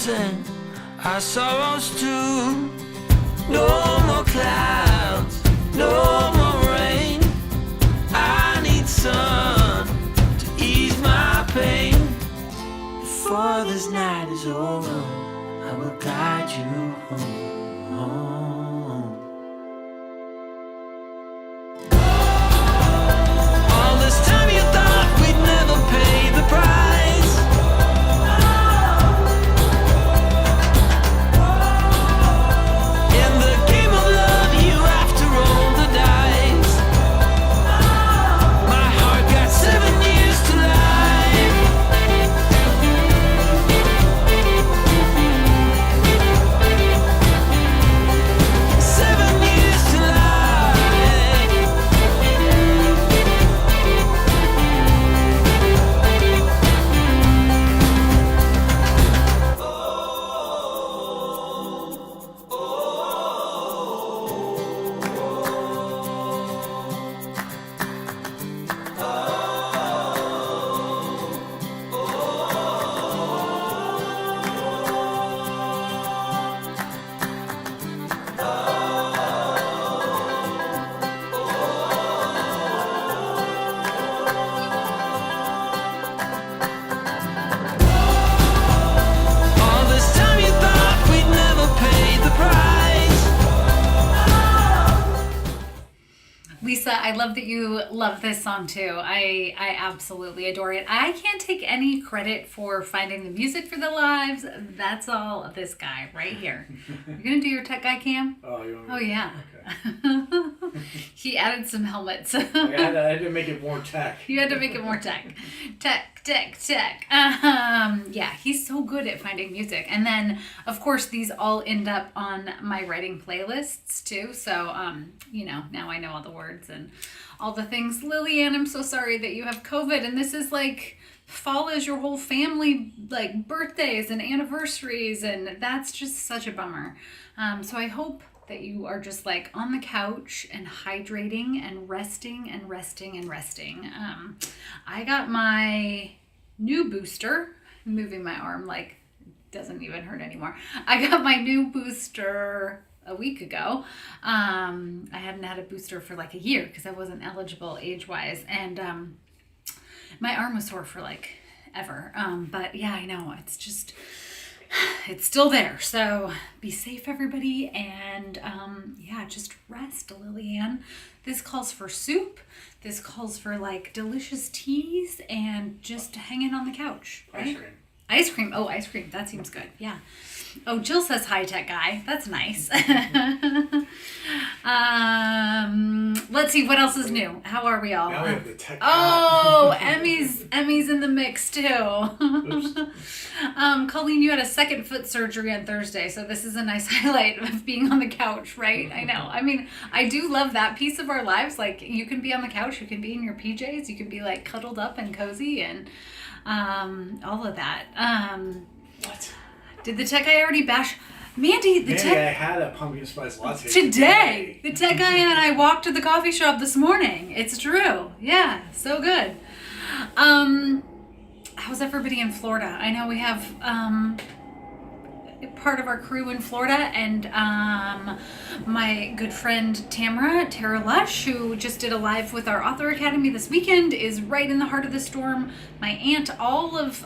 clouds and our sorrows too. No more clouds, no more rain. I need sun to ease my pain. Before this night is over, I will guide you home. All this time you thought we'd never pay the price. In the game of love you have to roll the dice. My heart got 7 years to life. 7 years to life. All this time you thought we'd never pay the price. Lisa, I love that you love this song too. I absolutely adore it. I can't take any credit for finding the music for the lives. That's all this guy right here. You're gonna do your tech guy cam? Oh, you want me Oh to- yeah. Okay. He added some helmets. I had to make it more tech. You had to make it more tech. Tech. Yeah, he's so good at finding music. And then, of course, these all end up on my writing playlists too. So, now I know all the words and all the things. Lillian, I'm so sorry that you have COVID. And this is like, fall is your whole family, like birthdays and anniversaries. And that's just such a bummer. So I hope that you are just like on the couch and hydrating and resting and resting and resting. I got my new booster. I'm moving my arm like it doesn't even hurt anymore. I got my new booster a week ago. I hadn't had a booster for like a year because I wasn't eligible age-wise. And my arm was sore for like ever. But yeah, I know. It's just... it's still there, so be safe, everybody, and just rest, Lillian. This calls for soup. This calls for like delicious teas and just hanging on the couch. Right? Ice cream. Ice cream. Oh, ice cream. That seems good. Yeah. Oh, Jill says high tech guy. That's nice. Let's see what else is new. How are we all? Now we have the tech. Oh, Emmy's in the mix too. Oops. Colleen, you had a second foot surgery on Thursday, so this is a nice highlight of being on the couch, right? I know. I mean, I do love that piece of our lives. Like, you can be on the couch, you can be in your PJs, you can be like cuddled up and cozy and all of that. What? Did the tech guy already bash? Mandy, Maybe I had a pumpkin spice latte today. The tech guy and I walked to the coffee shop this morning. It's true. Yeah, so good. How's everybody in Florida? I know we have part of our crew in Florida, and my good friend Tara Lush, who just did a live with our Author Academy this weekend, is right in the heart of the storm. My aunt, all of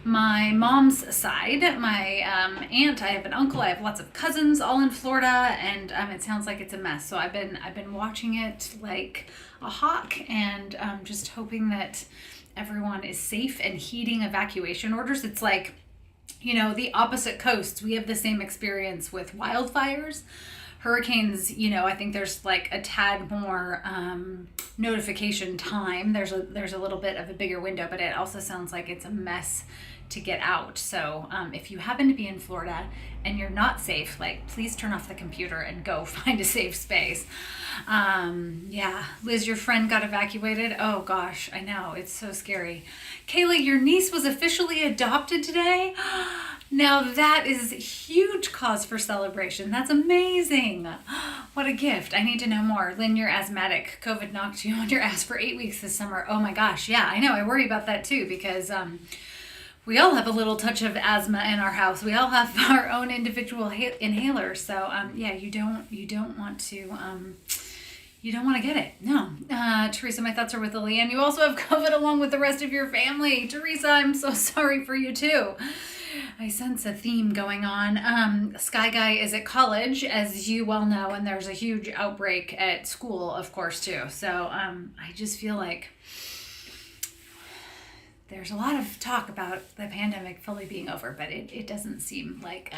my mom's side, my aunt, I have an uncle, I have lots of cousins all in Florida, and it sounds like it's a mess. So I've been watching it like a hawk, and just hoping that everyone is safe and heeding evacuation orders. It's like, the opposite coasts. We have the same experience with wildfires. Hurricanes, I think there's like a tad more notification time. There's a little bit of a bigger window, but it also sounds like it's a mess to get out. So if you happen to be in Florida and you're not safe, like, please turn off the computer and go find a safe space. Liz, your friend got evacuated. Oh gosh, I know, it's so scary. Kayla, your niece was officially adopted today. Now that is huge cause for celebration. That's amazing. What a gift. I need to know more. Lynn, you're asthmatic. COVID knocked you on your ass for 8 weeks this summer. Oh my gosh. Yeah, I know. I worry about that too, because we all have a little touch of asthma in our house. We all have our own individual inhalers. So yeah, you don't want to get it. No. Teresa, my thoughts are with Lily. And you also have COVID along with the rest of your family. Teresa, I'm so sorry for you too. I sense a theme going on. Sky Guy is at college, as you well know, and there's a huge outbreak at school, of course, too. So I just feel like there's a lot of talk about the pandemic fully being over, but it doesn't seem like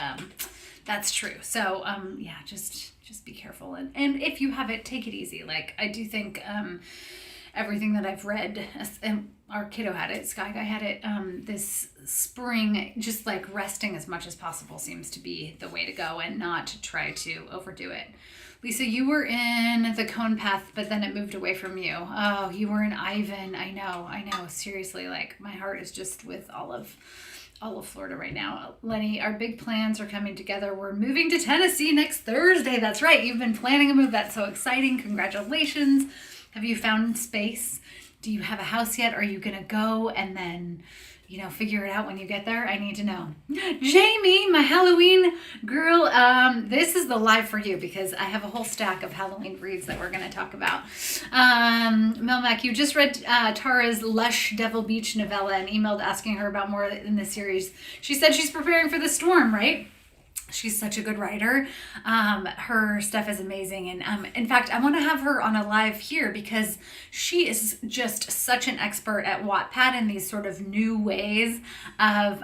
that's true. So yeah, just be careful. And if you have it, take it easy. Like, I do think everything that I've read, and our kiddo had it, Sky Guy had it, this spring, just like resting as much as possible seems to be the way to go, and not to try to overdo it. Lisa, you were in the Cone Path, but then it moved away from you. Oh, you were in Ivan. I know. Seriously, like, my heart is just with all of Florida right now. Lenny, our big plans are coming together. We're moving to Tennessee next Thursday. That's right. You've been planning a move. That's so exciting. Congratulations. Have you found space? Do you have a house yet? Are you going to go and then, figure it out when you get there? I need to know. Jamie, my Halloween girl, this is the live for you because I have a whole stack of Halloween reads that we're going to talk about. Melmac, you just read Tara's Lush Devil Beach novella and emailed asking her about more in the series. She said she's preparing for the storm, right? She's such a good writer. Her stuff is amazing. And in fact, I want to have her on a live here because she is just such an expert at Wattpad and these sort of new ways of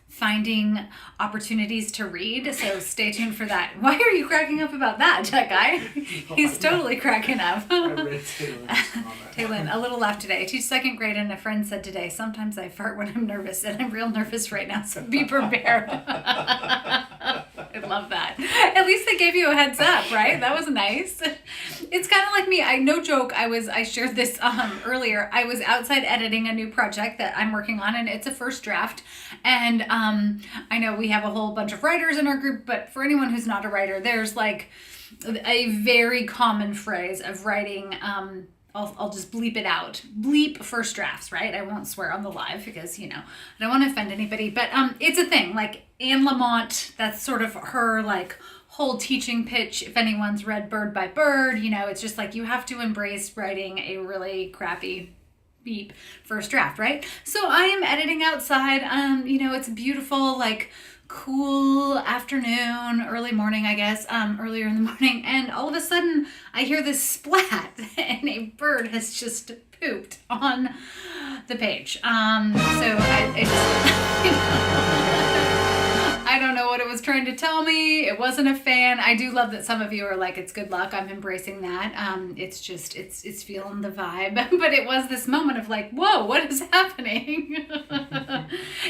finding opportunities to read. So stay tuned for that. Why are you cracking up about that, Tech Guy? He's totally cracking up. I read Taylor's comment. Taylor, a little laugh today. I teach second grade and a friend said today, sometimes I fart when I'm nervous, and I'm real nervous right now, so be prepared. I love that. At least they gave you a heads up, right? That was nice. It's kind of like me. No joke. I shared this earlier. I was outside editing a new project that I'm working on, and it's a first draft. And I know we have a whole bunch of writers in our group, but for anyone who's not a writer, there's like a very common phrase of writing. I'll just bleep it out. Bleep first drafts, right? I won't swear on the live because, I don't want to offend anybody. But it's a thing. Like Anne Lamott, that's sort of her like whole teaching pitch. If anyone's read Bird by Bird, it's just like you have to embrace writing a really crappy beep first draft, right? So I am editing outside. It's a beautiful, like, cool afternoon, early morning, I guess, earlier in the morning, and all of a sudden I hear this splat and a bird has just pooped on the page. I don't know what it was trying to tell me. It wasn't a fan. I do love that some of you are like, it's good luck. I'm embracing that. It's just, it's feeling the vibe. But it was this moment of like, whoa, what is happening?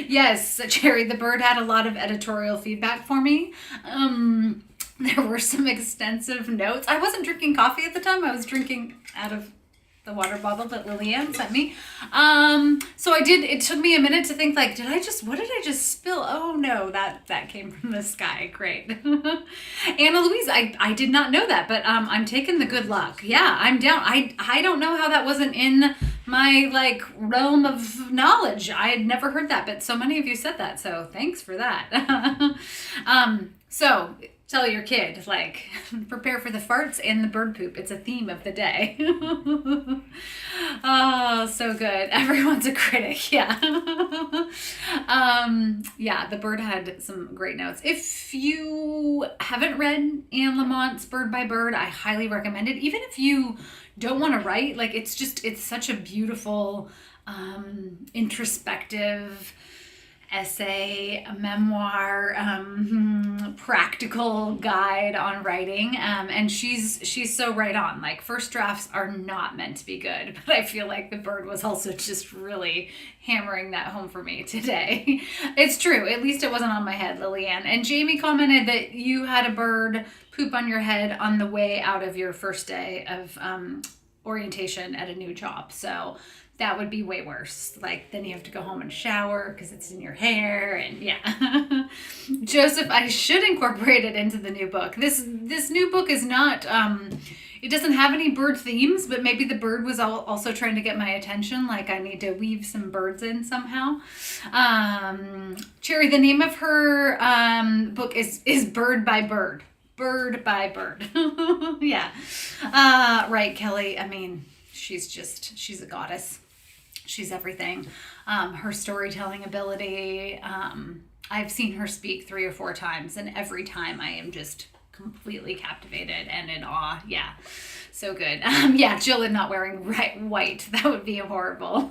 Yes, Cherry, the bird had a lot of editorial feedback for me. There were some extensive notes. I wasn't drinking coffee at the time. I was drinking out of the water bottle that Lillian sent me. So it took me a minute to think like, what did I just spill? Oh no, that came from the sky. Great. Anna Louise, I did not know that, but I'm taking the good luck. Yeah, I'm down. I don't know how that wasn't in my like realm of knowledge. I had never heard that, but so many of you said that. So thanks for that. So tell your kid, like, prepare for the farts and the bird poop. It's a theme of the day. Oh, so good. Everyone's a critic. Yeah. Yeah, the bird had some great notes. If you haven't read Anne Lamont's Bird by Bird, I highly recommend it. Even if you don't want to write, like, it's such a beautiful, introspective essay, a memoir, practical guide on writing, and she's so right on. Like, first drafts are not meant to be good, but I feel like the bird was also just really hammering that home for me today. It's true, at least it wasn't on my head, Lillian. And Jamie commented that you had a bird poop on your head on the way out of your first day of orientation at a new job, so that would be way worse. Like, then you have to go home and shower because it's in your hair, and yeah. Joseph, I should incorporate it into the new book. This new book is not, It doesn't have any bird themes, but maybe the bird was also trying to get my attention. Like I need to weave some birds in somehow. Cherry, the name of her book is Bird by Bird. Bird by Bird. Yeah. Right, Kelly. I mean, she's a goddess. She's everything. Her storytelling ability. I've seen her speak 3 or 4 times, and every time I am just completely captivated and in awe. Yeah, so good. Yeah, Jill is not wearing white. That would be horrible.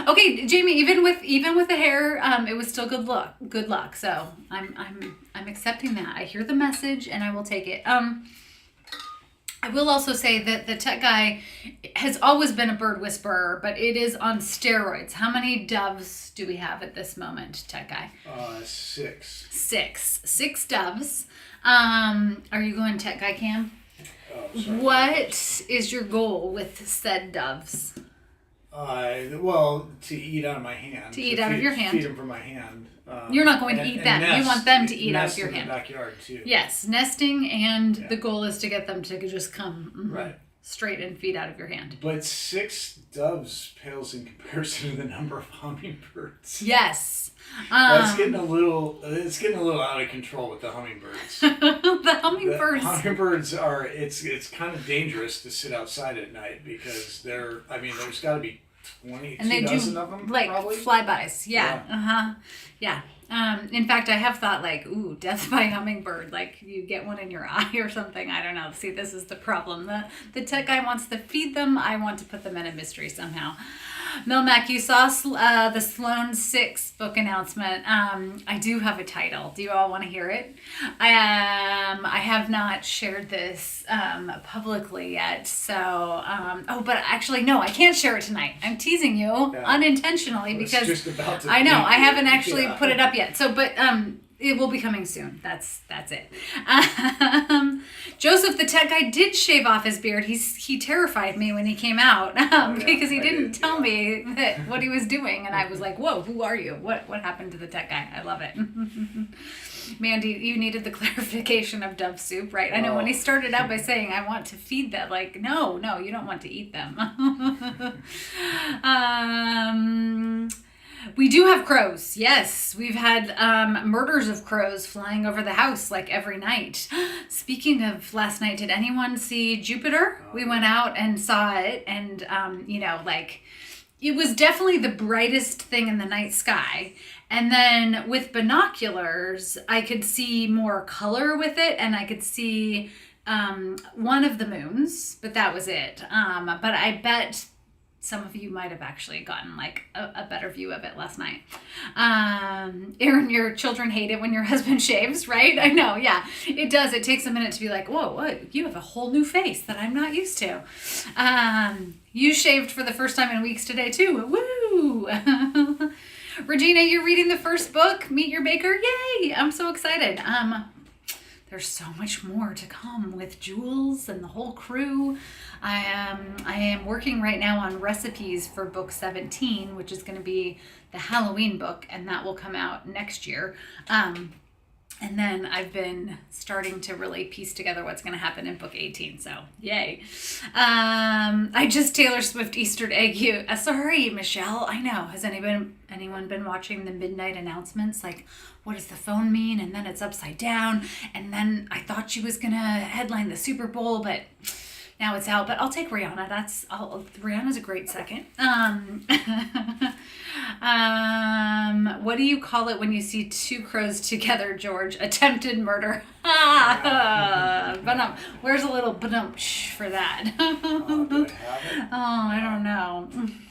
Okay, Jamie. Even with the hair, it was still good luck. Good luck. So I'm accepting that. I hear the message and I will take it. I will also say that the tech guy has always been a bird whisperer, but it is on steroids. How many doves do we have at this moment, tech guy? 6. 6 doves. Are you going tech guy cam? Oh, sorry. What is your goal with said doves? Well, to eat out of my hand. To eat out of your hand. Feed them from my hand. You're not going to eat them. Nest, you want them to eat out of your in hand. the backyard too. Yes, nesting, and the goal is to get them to just come right straight and feed out of your hand. But 6 doves pales in comparison to the number of hummingbirds. Yes. That's getting a little. It's getting a little out of control with the hummingbirds. The hummingbirds. The hummingbirds are. It's kind of dangerous to sit outside at night because they're. I mean, there's got to be 20 and they do dozen of them, like probably? flybys. Yeah. Yeah. In fact, I have thought like, ooh, death by hummingbird. Like you get one in your eye or something. I don't know. See, this is the problem. The tech guy wants to feed them. I want to put them in a mystery somehow. Melmac, you saw the Sloan 6 book announcement. I do have a title. Do you all want to hear it? I have not shared this publicly yet. So, but actually, no, I can't share it tonight. I'm teasing you unintentionally because just about to I know I haven't actually put it up yet. So, but it will be coming soon. That's it. Joseph, the tech guy, did shave off his beard. He terrified me when he came out because he didn't tell me what he was doing, and I was like, "Whoa, who are you? What happened to the tech guy?" I love it. Mandy, you needed the clarification of dove soup, right? I know when he started out by saying, "I want to feed them," like, no, you don't want to eat them. We do have crows. Yes, we've had murders of crows flying over the house like every night. Speaking of last night, did anyone see Jupiter? We went out and saw it, and it was definitely the brightest thing in the night sky. And then with binoculars, I could see more color with it, and I could see one of the moons, but that was it. But I bet some of you might have actually gotten like a better view of it last night. Aaron, your children hate it when your husband shaves, right? I know, yeah. It does. It takes a minute to be like, whoa, what? You have a whole new face that I'm not used to. You shaved for the first time in weeks today too. Woo! Regina, you're reading the first book, Meet Your Baker. Yay! I'm so excited. There's so much more to come with Jules and the whole crew. I am working right now on recipes for book 17, which is going to be the Halloween book, and that will come out next year. And then I've been starting to really piece together what's going to happen in book 18. So, yay. I just Taylor Swift Easter egg you. Sorry, Michelle. I know. Has anyone been watching the midnight announcements? Like, what does the phone mean? And then it's upside down. And then I thought she was going to headline the Super Bowl, but now it's out. But I'll take Rihanna. Rihanna's a great second. What do you call it when you see 2 crows together, George? Attempted murder. Where's a little ba-dum-sh for that? Do I have it? I don't know. I'm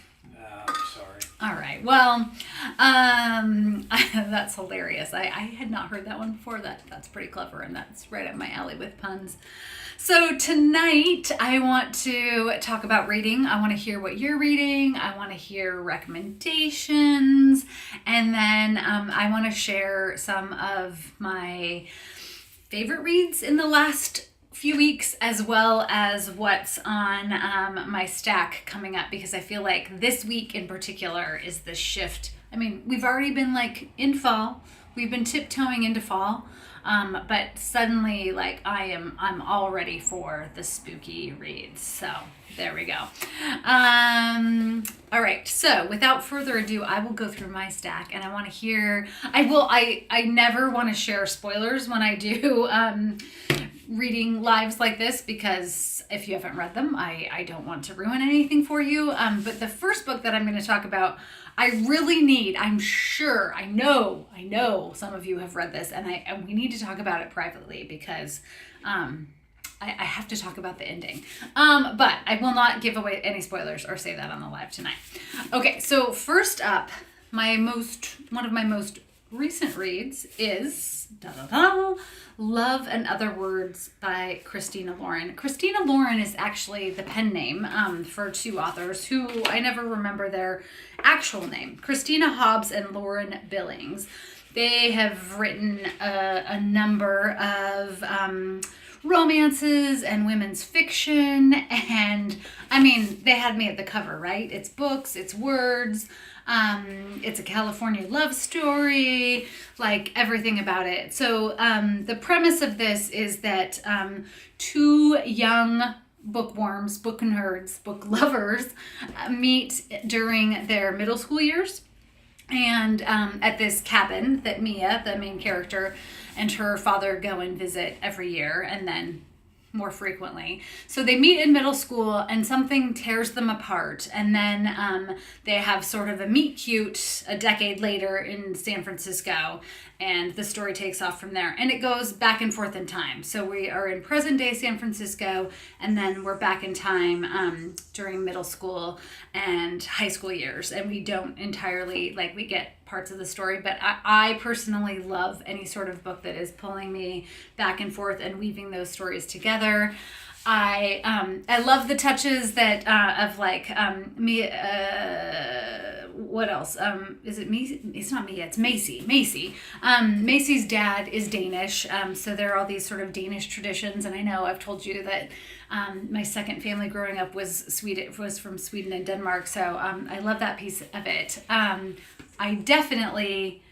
sorry. All right. Well, that's hilarious. I had not heard that one before. That's pretty clever, and that's right up my alley with puns. So tonight I want to talk about reading. I want to hear what you're reading. I want to hear recommendations. And then I want to share some of my favorite reads in the last few weeks, as well as what's on my stack coming up, because I feel like this week in particular is the shift. I mean, we've already been like in fall. we've been tiptoeing into fall, but suddenly, like, I'm all ready for the spooky reads. So there we go. All right. So without further ado, I will go through my stack, and I want to hear. I never want to share spoilers when I do reading lives like this, because if you haven't read them, I don't want to ruin anything for you. But the first book that I'm going to talk about, I really need, I know some of you have read this, and we need to talk about it privately, because I have to talk about the ending. But I will not give away any spoilers or say that on the live tonight. Okay, so first up, one of my most recent reads is Love and Other Words by Christina Lauren. Christina Lauren is actually the pen name for two authors who I never remember their actual name. Christina Hobbs and Lauren Billings. They have written a number of romances and women's fiction, and I mean, they had me at the cover, right? It's books, it's words, it's a California love story, like everything about it. So the premise of this is that two young bookworms, book nerds, book lovers meet during their middle school years, and at this cabin that Mia, the main character, and her father go and visit every year, and then more frequently. So they meet in middle school, and something tears them apart, and then they have sort of a meet cute a decade later in San Francisco, and the story takes off from there, and it goes back and forth in time. So we are in present day San Francisco, and then we're back in time during middle school and high school years, and we don't entirely, like, we get parts of the story, but I personally love any sort of book that is pulling me back and forth and weaving those stories together. I love the touches that of like me. What else? Is it me? It's not Mia. It's Macy. Macy's dad is Danish, so there are all these sort of Danish traditions. And I know I've told you that my second family growing up was from Sweden and Denmark. So I love that piece of it. I definitely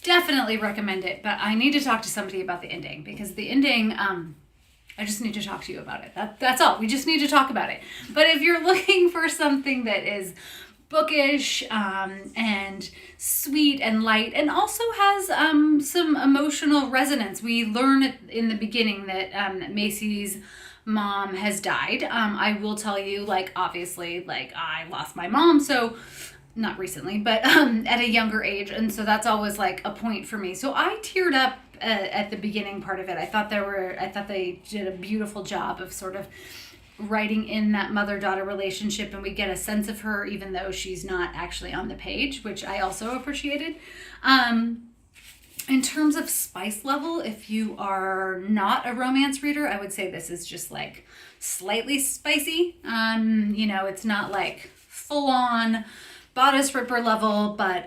recommend it, but I need to talk to somebody about the ending, because the ending, I just need to talk to you about it. That's all. We just need to talk about it. But if you're looking for something that is bookish and sweet and light, and also has some emotional resonance, we learn in the beginning that Macy's mom has died. I will tell you, like, obviously, like, I lost my mom, so not recently, but at a younger age, and so that's always like a point for me. So I teared up at the beginning part of it. I thought they did a beautiful job of sort of writing in that mother-daughter relationship, and we get a sense of her even though she's not actually on the page, which I also appreciated. In terms of spice level, if you are not a romance reader, I would say this is just like slightly spicy. It's not like full on bodice ripper level, but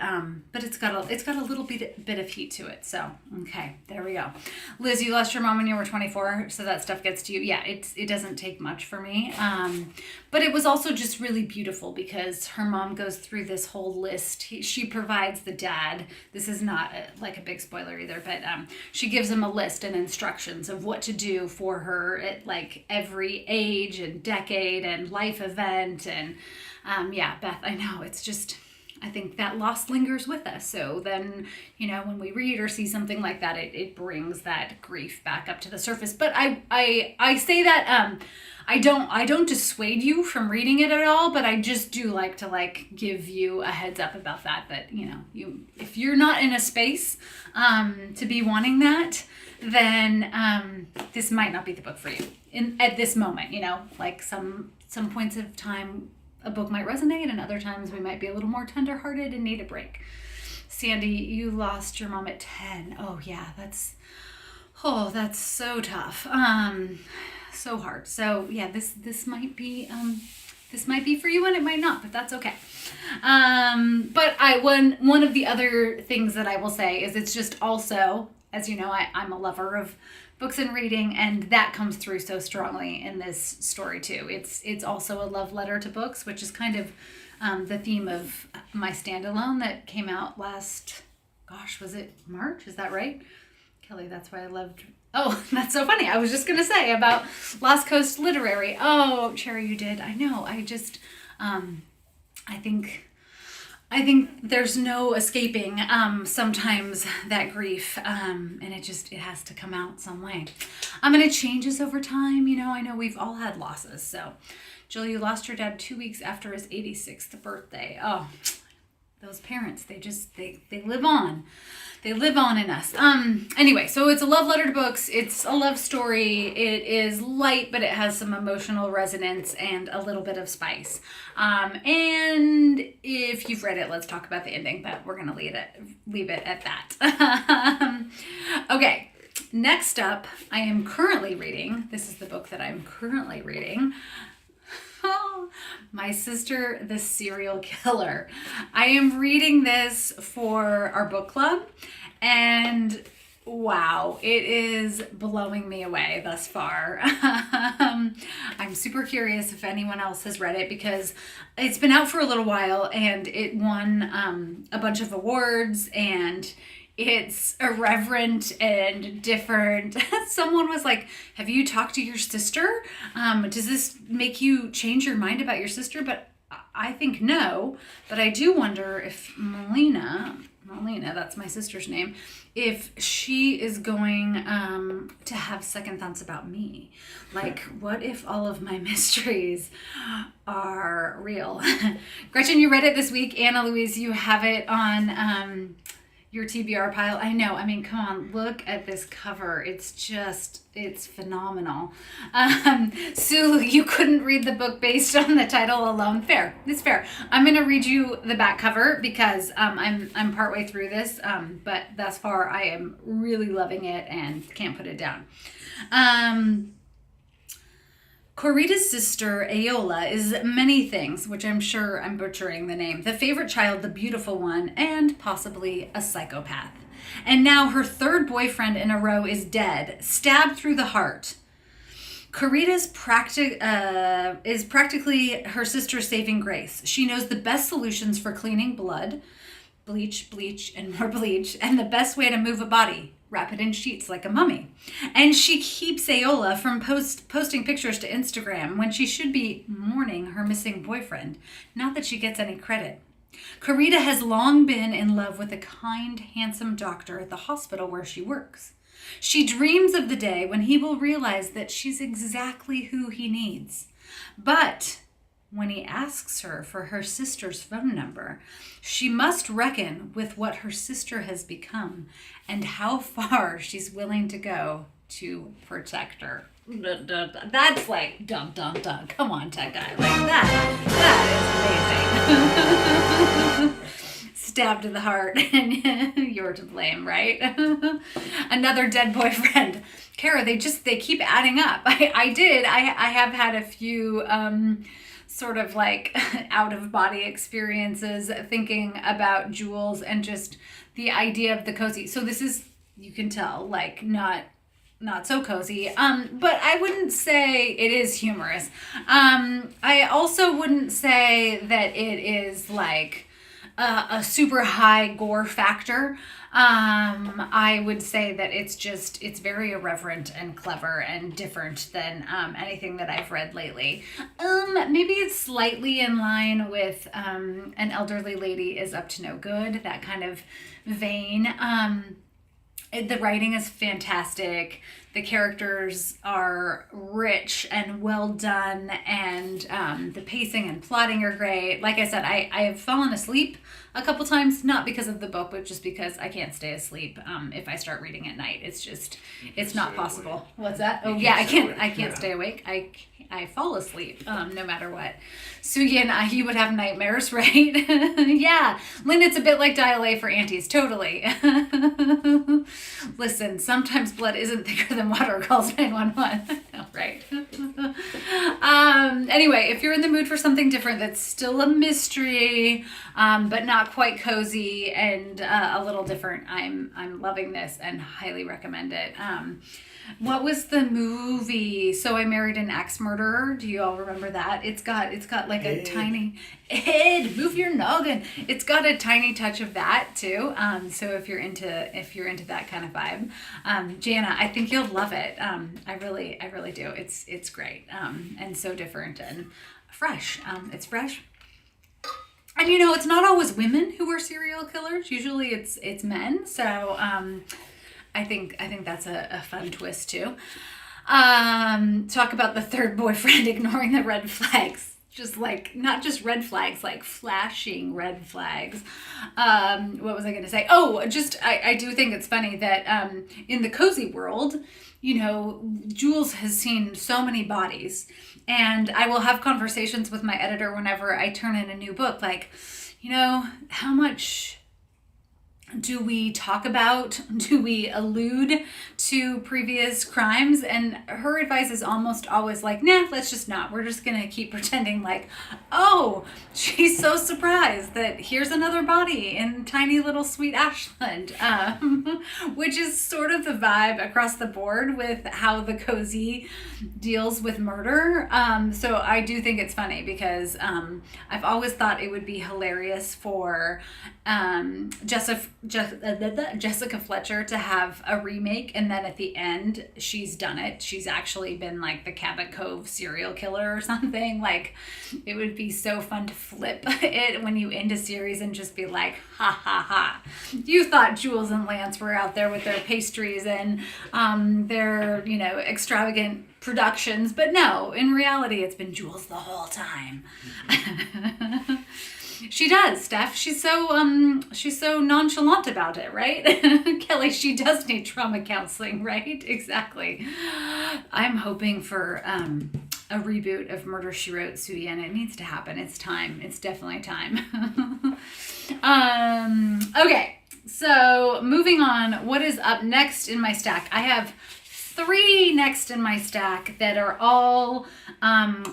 it's got a little bit of heat to it. So okay, there we go. Liz, you lost your mom when you were 24, so that stuff gets to you. Yeah, it doesn't take much for me, but it was also just really beautiful because her mom goes through this whole list. She provides the dad. This is not like a big spoiler either, but she gives him a list and instructions of what to do for her at like every age and decade and life event. And Beth, I know, it's just, I think that loss lingers with us. So then, when we read or see something like that, it brings that grief back up to the surface. But I say that, I don't dissuade you from reading it at all, but I just do like to give you a heads up about that, if you're not in a space, to be wanting that, then, this might not be the book for you at this moment, like some points of time, a book might resonate, and other times we might be a little more tenderhearted and need a break. Sandy, you lost your mom at 10. Oh yeah, that's so tough. So hard. So yeah, this might be for you, and it might not, but that's okay. But one of the other things that I will say is it's just also, as you know, I'm a lover of books and reading, and that comes through so strongly in this story too. It's also a love letter to books, which is kind of the theme of my standalone that came out last gosh, was it March? Is that right? Kelly, that's why I loved... Oh, that's so funny. I was just going to say about Lost Coast Literary. Oh, Cherry, you did. I know. I just, I think there's no escaping sometimes that grief, and it has to come out some way. And it changes over time. I know we've all had losses. So, Jill, you lost your dad 2 weeks after his 86th birthday. Oh, those parents, they live on. They live on in us. Anyway, so it's a love letter to books. It's a love story. It is light, but it has some emotional resonance and a little bit of spice. And if you've read it, let's talk about the ending, but we're going to leave it at that. Okay, next up, I am currently reading, this is the book that I'm currently reading, My Sister, the Serial Killer. I am reading this for our book club, and wow, it is blowing me away thus far. I'm super curious if anyone else has read it, because it's been out for a little while and it won a bunch of awards, and it's irreverent and different. Someone was like, have you talked to your sister? Does this make you change your mind about your sister? But I think no. But I do wonder if Melina, that's my sister's name, if she is going to have second thoughts about me. Like, what if all of my mysteries are real? Gretchen, you read it this week. Anna Louise, you have it on... your TBR pile. I know. Come on, look at this cover. It's phenomenal. Sue, you couldn't read the book based on the title alone. Fair. It's fair. I'm going to read you the back cover because I'm partway through this, but thus far I am really loving it and can't put it down. Corita's sister, Aola, is many things, which I'm sure I'm butchering the name. The favorite child, the beautiful one, and possibly a psychopath. And now her third boyfriend in a row is dead, stabbed through the heart. Corita is practically her sister's saving grace. She knows the best solutions for cleaning blood, bleach, and more bleach, and the best way to move a body. Wrap it in sheets like a mummy. And she keeps Aola from posting pictures to Instagram when she should be mourning her missing boyfriend. Not that she gets any credit. Corita has long been in love with a kind, handsome doctor at the hospital where she works. She dreams of the day when he will realize that she's exactly who he needs. But when he asks her for her sister's phone number, she must reckon with what her sister has become and how far she's willing to go to protect her. That's like dun dun dun. Come on, tech guy. Like that is amazing. Stabbed to the heart, and you're to blame, right? Another dead boyfriend. Kara, they keep adding up. I have had a few sort of like out of body experiences thinking about Jules and just the idea of the cozy. So this is, you can tell, like not so cozy. But I wouldn't say it is humorous. I also wouldn't say that it is like a super high gore factor. I would say that it's very irreverent and clever and different than anything that I've read lately. Maybe it's slightly in line with An Elderly Lady is Up to No Good, that kind of vein. The writing is fantastic. The characters are rich and well done, and the pacing and plotting are great. Like I said, I have fallen asleep a couple times, not because of the book, but just because I can't stay asleep if I start reading at night. It's not possible. Awake. What's that? Oh yeah, I can't stay awake. I fall asleep no matter what. Suyin, you would have nightmares, right? Yeah. Lynn, it's a bit like Dial A for aunties. Totally. Listen, sometimes blood isn't thicker than water. Calls 911. No, right. Anyway, if you're in the mood for something different that's still a mystery, but not quite cozy and a little different, I'm loving this and highly recommend it. What was the movie? So I Married an Axe Murderer. Do you all remember that? It's got like a tiny Ed, move your noggin. It's got a tiny touch of that too. So if you're into that kind of vibe, Jana, I think you'll love it. I really do. It's great. And so different and fresh. It's fresh. And it's not always women who are serial killers. Usually it's men. So I think that's a fun twist too. Talk about the third boyfriend ignoring the red flags. Just like, not just red flags, like flashing red flags. What was I going to say? Oh, I do think it's funny that in the cozy world, Jules has seen so many bodies. And I will have conversations with my editor whenever I turn in a new book. Like, how much do we talk about, do we allude to previous crimes? And her advice is almost always like, nah, let's just not. We're just going to keep pretending like, oh, she's so surprised that here's another body in tiny little sweet Ashland, which is sort of the vibe across the board with how the cozy deals with murder. So I do think it's funny because I've always thought it would be hilarious for Jessica Fletcher to have a remake, and then at the end she's done it. She's actually been like the Cabot Cove serial killer or something. Like, it would be so fun to flip it when you end a series and just be like, ha ha ha. You thought Jules and Lance were out there with their pastries and their, extravagant productions, but no, in reality it's been Jules the whole time. She does, Steph. She's so nonchalant about it, right? Kelly, she does need trauma counseling, right? Exactly. I'm hoping for a reboot of Murder, She Wrote, Sudi, and it needs to happen. It's time. It's definitely time. Okay, so moving on. What is up next in my stack? I have 3 next in my stack that are all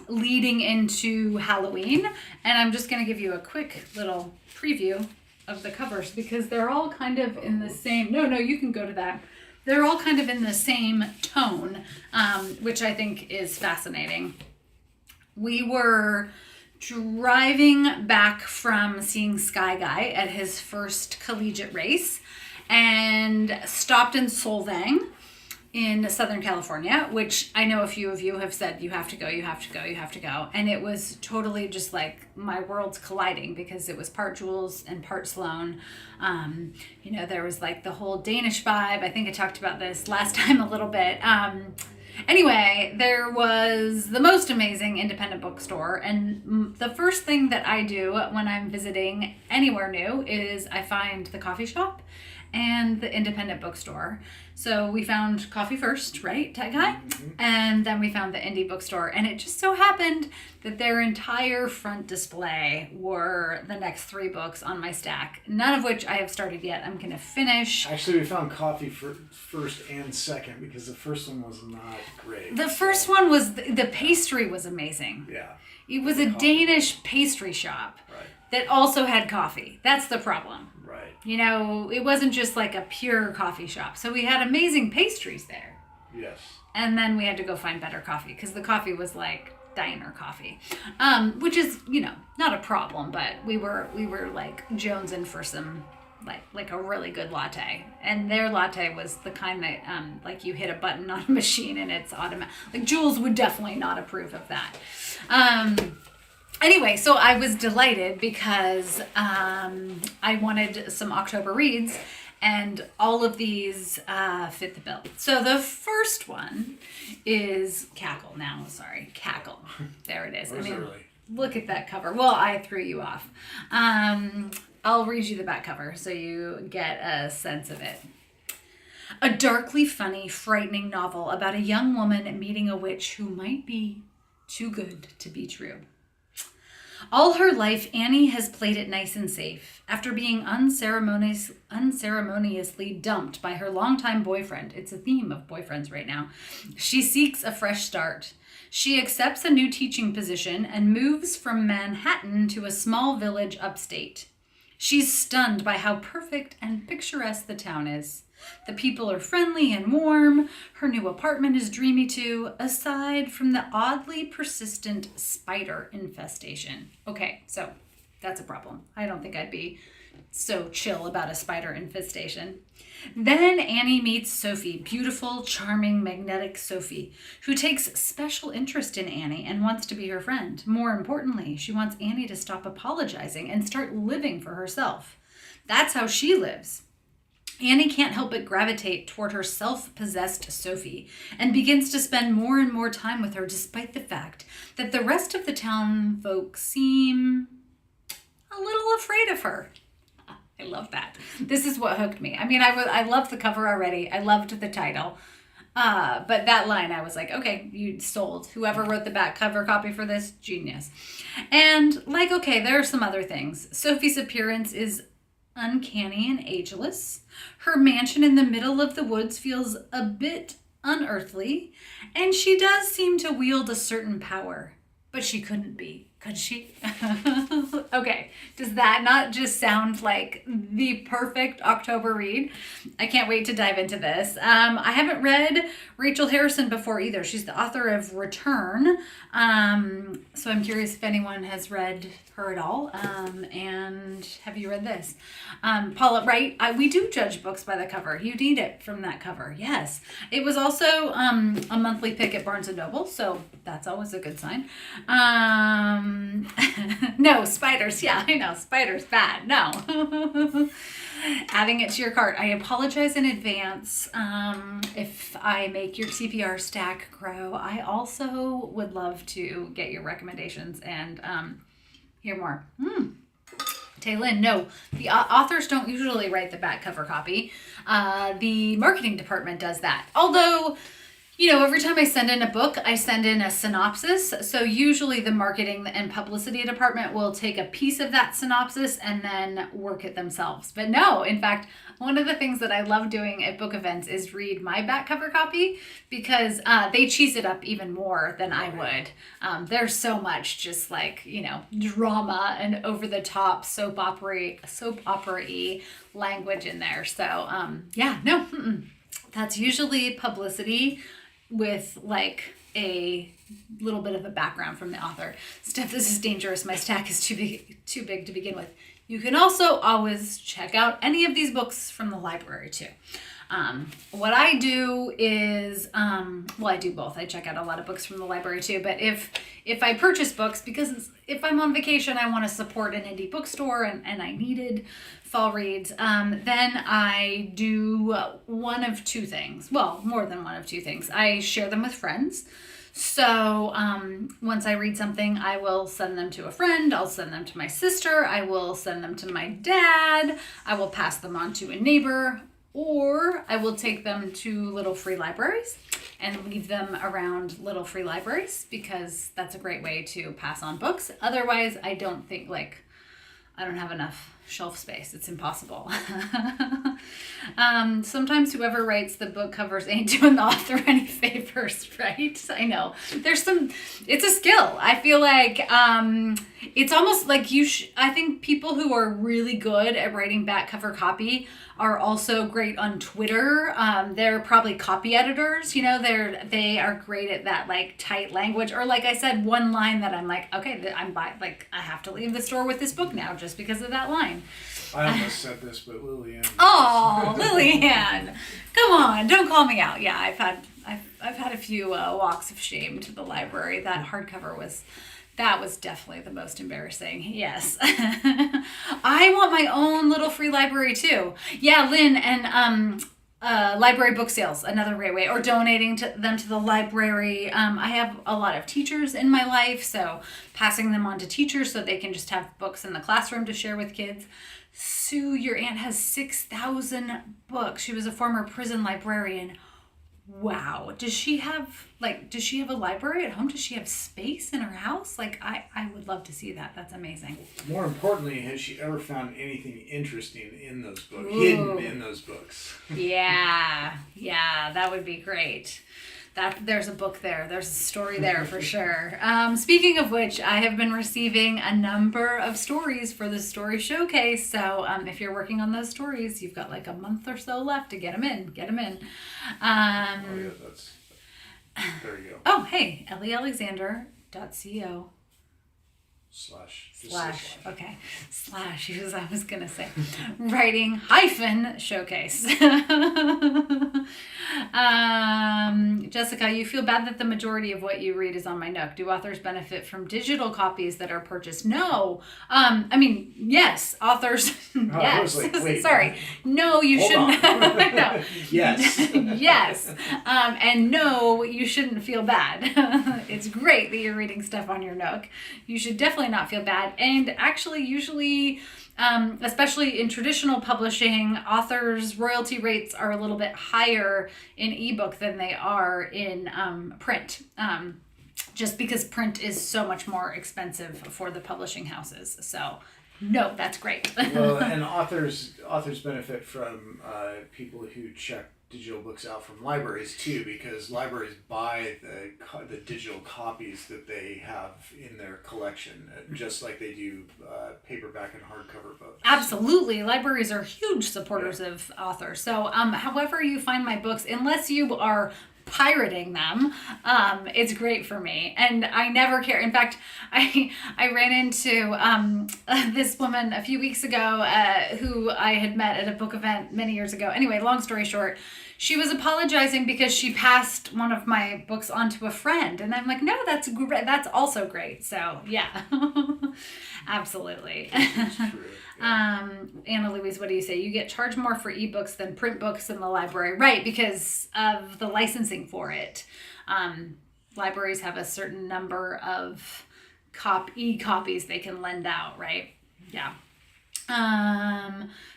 leading into Halloween. And I'm just going to give you a quick little preview of the covers because they're all kind of in the same... No, you can go to that. They're all kind of in the same tone, which I think is fascinating. We were driving back from seeing Sky Guy at his first collegiate race and stopped in Solvang in Southern California, which I know a few of you have said, you have to go. And it was totally just like my worlds colliding because it was part Jules and part Sloan. There was like the whole Danish vibe. I think I talked about this last time a little bit. Anyway, there was the most amazing independent bookstore. And the first thing that I do when I'm visiting anywhere new is I find the coffee shop and the independent bookstore. So we found coffee first, right, Tech Guy? Mm-hmm. And then we found the indie bookstore. And it just so happened that their entire front display were the next 3 books on my stack, none of which I have started yet. I'm going to finish. Actually, we found coffee for first and second because the first one was not great. The first one was, the pastry was amazing. Yeah. It was a Danish pastry shop that also had coffee. That's the problem. Right. It wasn't just like a pure coffee shop. So we had amazing pastries there. Yes. And then we had to go find better coffee because the coffee was like diner coffee, which is, not a problem, but we were like jonesing for some like a really good latte. And their latte was the kind that like you hit a button on a machine and it's automatic. Like Jules would definitely not approve of that. Anyway, so I was delighted because I wanted some October reads, and all of these fit the bill. So the first one is Cackle. Cackle. There it is. Look at that cover. Well, I threw you off. I'll read you the back cover so you get a sense of it. A darkly funny, frightening novel about a young woman meeting a witch who might be too good to be true. All her life, Annie has played it nice and safe. After being unceremoniously dumped by her longtime boyfriend, it's a theme of boyfriends right now, she seeks a fresh start. She accepts a new teaching position and moves from Manhattan to a small village upstate. She's stunned by how perfect and picturesque the town is. The people are friendly and warm. Her new apartment is dreamy too, aside from the oddly persistent spider infestation. Okay, so that's a problem. I don't think I'd be so chill about a spider infestation. Then Annie meets Sophie, beautiful, charming, magnetic Sophie, who takes special interest in Annie and wants to be her friend. More importantly, she wants Annie to stop apologizing and start living for herself. That's how she lives. Annie can't help but gravitate toward her self-possessed Sophie and begins to spend more and more time with her despite the fact that the rest of the town folks seem a little afraid of her. I love that. This is what hooked me. I mean, I loved the cover already. I loved the title. But that line, I was like, okay, you sold. Whoever wrote the back cover copy for this, genius. And like, okay, there are some other things. Sophie's appearance is uncanny and ageless. Her mansion in the middle of the woods feels a bit unearthly. And she does seem to wield a certain power. But she couldn't be. Could she? Okay. Does that not just sound like the perfect October read? I can't wait to dive into this. I haven't read Rachel Harrison before either. She's the author of Return. So I'm curious if anyone has read her at all. And have you read this? Paula, right? We do judge books by the cover. You need it from that cover. Yes. It was also a monthly pick at Barnes & Noble. So that's always a good sign. No, spiders. Yeah, I know. Spiders, bad. No. Adding it to your cart. I apologize in advance if I make your TBR stack grow. I also would love to get your recommendations and hear more. Taylin, no, the authors don't usually write the back cover copy. The marketing department does that. Although, you know, every time I send in a book, I send in a synopsis. So usually the marketing and publicity department will take a piece of that synopsis and then work it themselves. But no, in fact, one of the things that I love doing at book events is read my back cover copy because they cheese it up even more than I would. There's so much just like, you know, drama and over the top soap opera-y language in there. So yeah, no, that's usually publicity with like a little bit of a background from the author. Steph, this is dangerous. My stack is too big to begin with. You can also always check out any of these books from the library too. What I do is, well, I do both. I check out a lot of books from the library too, but if I purchase books, because if I'm on vacation, I want to support an indie bookstore and I needed fall reads, then I do one of two things. Well, more than one of two things. I share them with friends. So once I read something, I will send them to a friend. I'll send them to my sister. I will send them to my dad. I will pass them on to a neighbor. Or I will take them to little free libraries and leave them around little free libraries because that's a great way to pass on books. Otherwise, I don't think I don't have enough shelf space. It's impossible. Sometimes whoever writes the book covers ain't doing the author any favors, right? I know. It's a skill. I feel like it's almost like I think people who are really good at writing back cover copy are also great on Twitter. They're probably copy editors, you know, they are great at that like tight language, or like I said, one line that I'm like, okay, I have to leave the store with this book now just because of that line. I almost said this, but Lillian. Oh, Lillian, come on, don't call me out. Yeah, I've had a few walks of shame to the library. That hardcover was definitely the most embarrassing. Yes. I want my own little free library too. Yeah, Lynn, and library book sales, another great way, or donating them to the library. I have a lot of teachers in my life, so passing them on to teachers so they can just have books in the classroom to share with kids. Sue, your aunt has 6,000 books. She was a former prison librarian. Wow. Does she have a library at home? Does she have space in her house? Like, I would love to see that. That's amazing. More importantly, has she ever found anything interesting in those books, Ooh. hidden in those books? Yeah, that would be great. There's a book there. There's a story there for sure. Speaking of which, I have been receiving a number of stories for the story showcase. So if you're working on those stories, you've got like a month or so left to get them in. Oh, yeah, there you go. Oh, hey, elliealexander.co / okay, / I was gonna say writing - showcase. Jessica, you feel bad that the majority of what you read is on my Nook. Do authors benefit from digital copies that are purchased? No. I mean, yes, authors. Oh, I was yes. like, wait, Sorry. No, you hold shouldn't. on. No. Yes. Yes. And no, you shouldn't feel bad. It's great that you're reading stuff on your Nook. You should definitely not feel bad. And actually, usually, especially in traditional publishing, authors' royalty rates are a little bit higher in ebook than they are in print. Just because print is so much more expensive for the publishing houses. So, no, that's great. Well, and authors benefit from people who check digital books out from libraries too, because libraries buy the digital copies that they have in their collection, just like they do paperback and hardcover books. Absolutely. Libraries are huge supporters of authors. So however you find my books, unless you are pirating them, it's great for me, and I never care. In fact, I ran into this woman a few weeks ago who I had met at a book event many years ago. Anyway, long story short, she was apologizing because she passed one of my books on to a friend, and I'm like, no, that's great. That's also great. So yeah, absolutely. It's true. Yeah. Anna Louise, what do you say? You get charged more for ebooks than print books in the library, right? Because of the licensing for it. Libraries have a certain number of e-copies they can lend out, right? Yeah.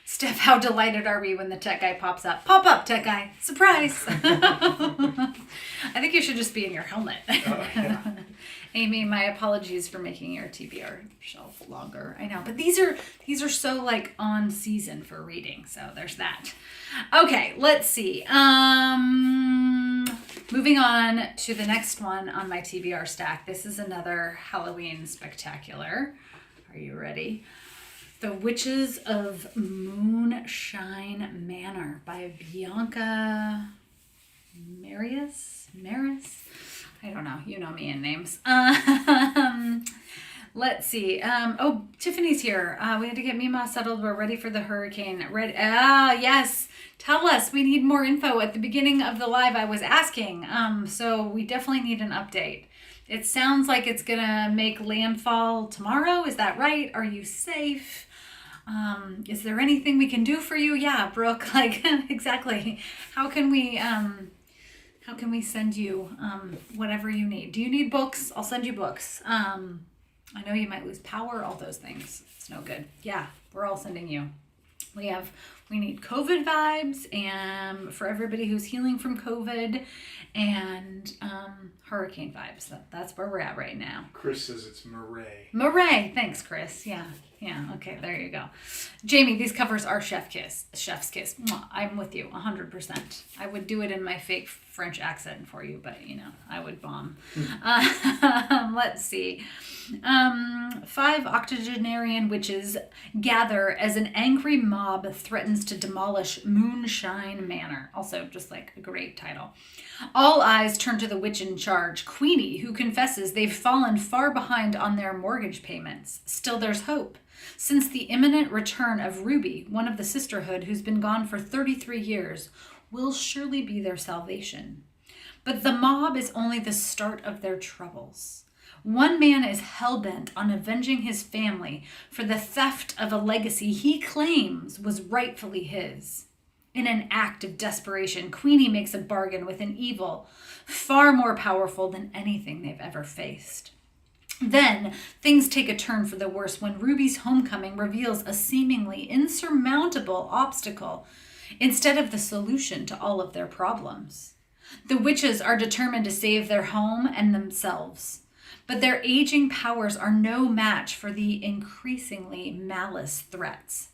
Steph, how delighted are we when the tech guy pops up? Pop up, tech guy. Surprise. I think you should just be in your helmet. Oh, yeah. Amy, my apologies for making your TBR shelf longer. I know, but these are so like on season for reading, so there's that. Okay, let's see. Moving on to the next one on my TBR stack. This is another Halloween spectacular. Are you ready? The Witches of Moonshine Manor by Bianca Maris? I don't know. You know me in names. Let's see. Oh, Tiffany's here. We had to get Mima settled. We're ready for the hurricane. Yes. Tell us. We need more info. At the beginning of the live, I was asking. So we definitely need an update. It sounds like it's going to make landfall tomorrow. Is that right? Are you safe? Is there anything we can do for you? Yeah, Brooke, like, exactly. How can we send you whatever you need? Do you need books? I'll send you books. I know you might lose power, all those things. It's no good. Yeah, we're all sending you. We need COVID vibes and for everybody who's healing from COVID, and hurricane vibes. That's where we're at right now. Chris says it's Murray. Murray. Thanks, Chris. Yeah. Okay, there you go. Jamie, these covers are chef's kiss. Mwah, I'm with you 100%. I would do it in my fake French accent for you, but I would bomb. Let's see. 5 octogenarian witches gather as an angry mob threatens to demolish Moonshine Manor. Also, just like a great title. All eyes turn to the witch in charge, Queenie, who confesses they've fallen far behind on their mortgage payments. Still, there's hope. Since the imminent return of Ruby, one of the sisterhood who's been gone for 33 years, will surely be their salvation. But the mob is only the start of their troubles. One man is hell-bent on avenging his family for the theft of a legacy he claims was rightfully his. In an act of desperation, Queenie makes a bargain with an evil far more powerful than anything they've ever faced. Then, things take a turn for the worse when Ruby's homecoming reveals a seemingly insurmountable obstacle instead of the solution to all of their problems. The witches are determined to save their home and themselves, but their aging powers are no match for the increasingly malice threats.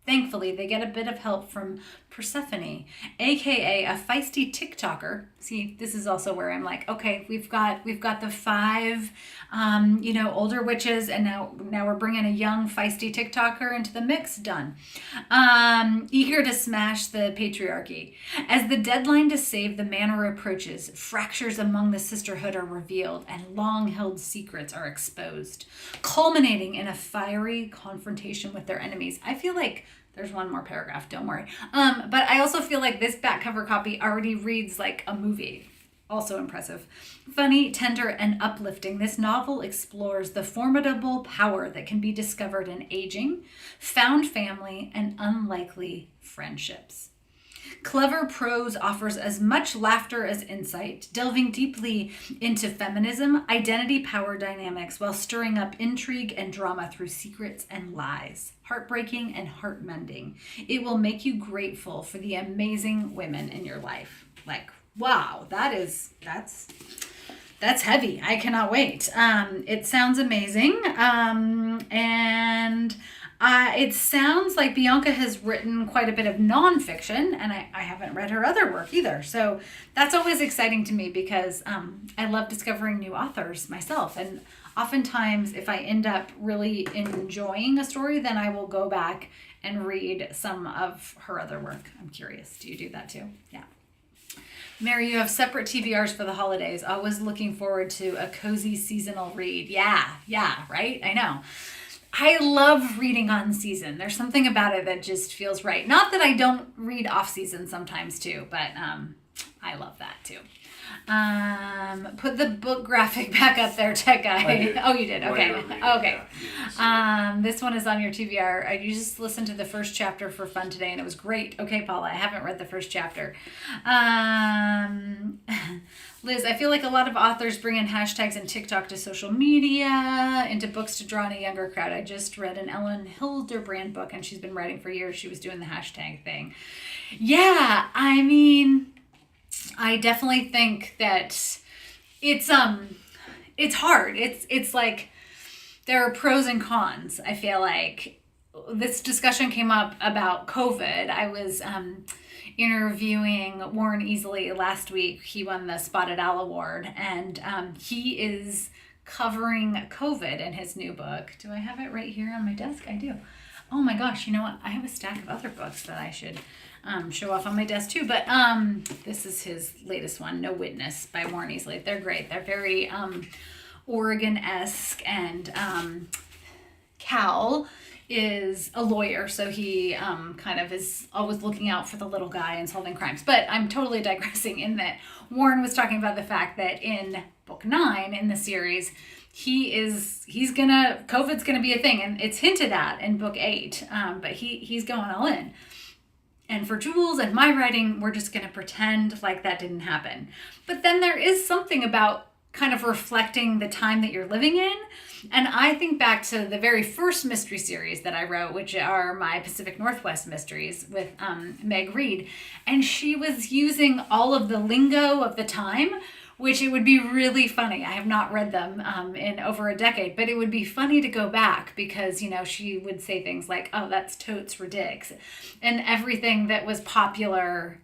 Thankfully, they get a bit of help from Persephone, aka a feisty TikToker. See, this is also where I'm like, okay, we've got the 5, older witches, and now we're bringing a young feisty TikToker into the mix. Done. Eager to smash the patriarchy. As the deadline to save the manor approaches, fractures among the sisterhood are revealed, and long-held secrets are exposed, culminating in a fiery confrontation with their enemies. I feel like there's one more paragraph, don't worry. But I also feel like this back cover copy already reads like a movie. Also impressive. Funny, tender, and uplifting, this novel explores the formidable power that can be discovered in aging, found family, and unlikely friendships. Clever prose offers as much laughter as insight, delving deeply into feminism, identity, power dynamics, while stirring up intrigue and drama through secrets and lies. Heartbreaking and heart-mending. It will make you grateful for the amazing women in your life. Like, wow, that's heavy. I cannot wait. It sounds amazing. It sounds like Bianca has written quite a bit of nonfiction, and I haven't read her other work either. So that's always exciting to me because I love discovering new authors myself. And oftentimes, if I end up really enjoying a story, then I will go back and read some of her other work. I'm curious. Do you do that too? Yeah. Mary, you have separate TBRs for the holidays. Always looking forward to a cozy seasonal read. Yeah, right? I know. I love reading on season. There's something about it that just feels right. Not that I don't read off season sometimes too, but I love that too. Put the book graphic back up there, tech guy. Oh, you did. Okay. Okay. This one is on your TBR. You just listened to the first chapter for fun today, and it was great. Okay, Paula, I haven't read the first chapter. Liz, I feel like a lot of authors bring in hashtags and TikTok to social media, into books to draw in a younger crowd. I just read an Ellen Hilderbrand book, and she's been writing for years. She was doing the hashtag thing. Yeah, I mean, I definitely think that it's hard. It's like there are pros and cons. I feel like this discussion came up about COVID. I was interviewing Warren Easley last week. He won the Spotted Owl Award, and he is covering COVID in his new book. Do I have it right here on my desk? I do. Oh my gosh, you know what? I have a stack of other books that I should show off on my desk too. But this is his latest one, No Witness by Warren Easley. They're great. They're very Oregon-esque, and Cal is a lawyer, so he kind of is always looking out for the little guy and solving crimes. But I'm totally digressing in that Warren was talking about the fact that in book 9 in the series, COVID's gonna be a thing, and it's hinted at in book 8, but he's going all in. And for Jules and my writing, we're just gonna pretend like that didn't happen. But then there is something about kind of reflecting the time that you're living in. And I think back to the very first mystery series that I wrote, which are my Pacific Northwest mysteries with Meg Reed. And she was using all of the lingo of the time, which it would be really funny. I have not read them in over a decade, but it would be funny to go back because, you know, she would say things like, oh, that's totes ridics, and everything that was popular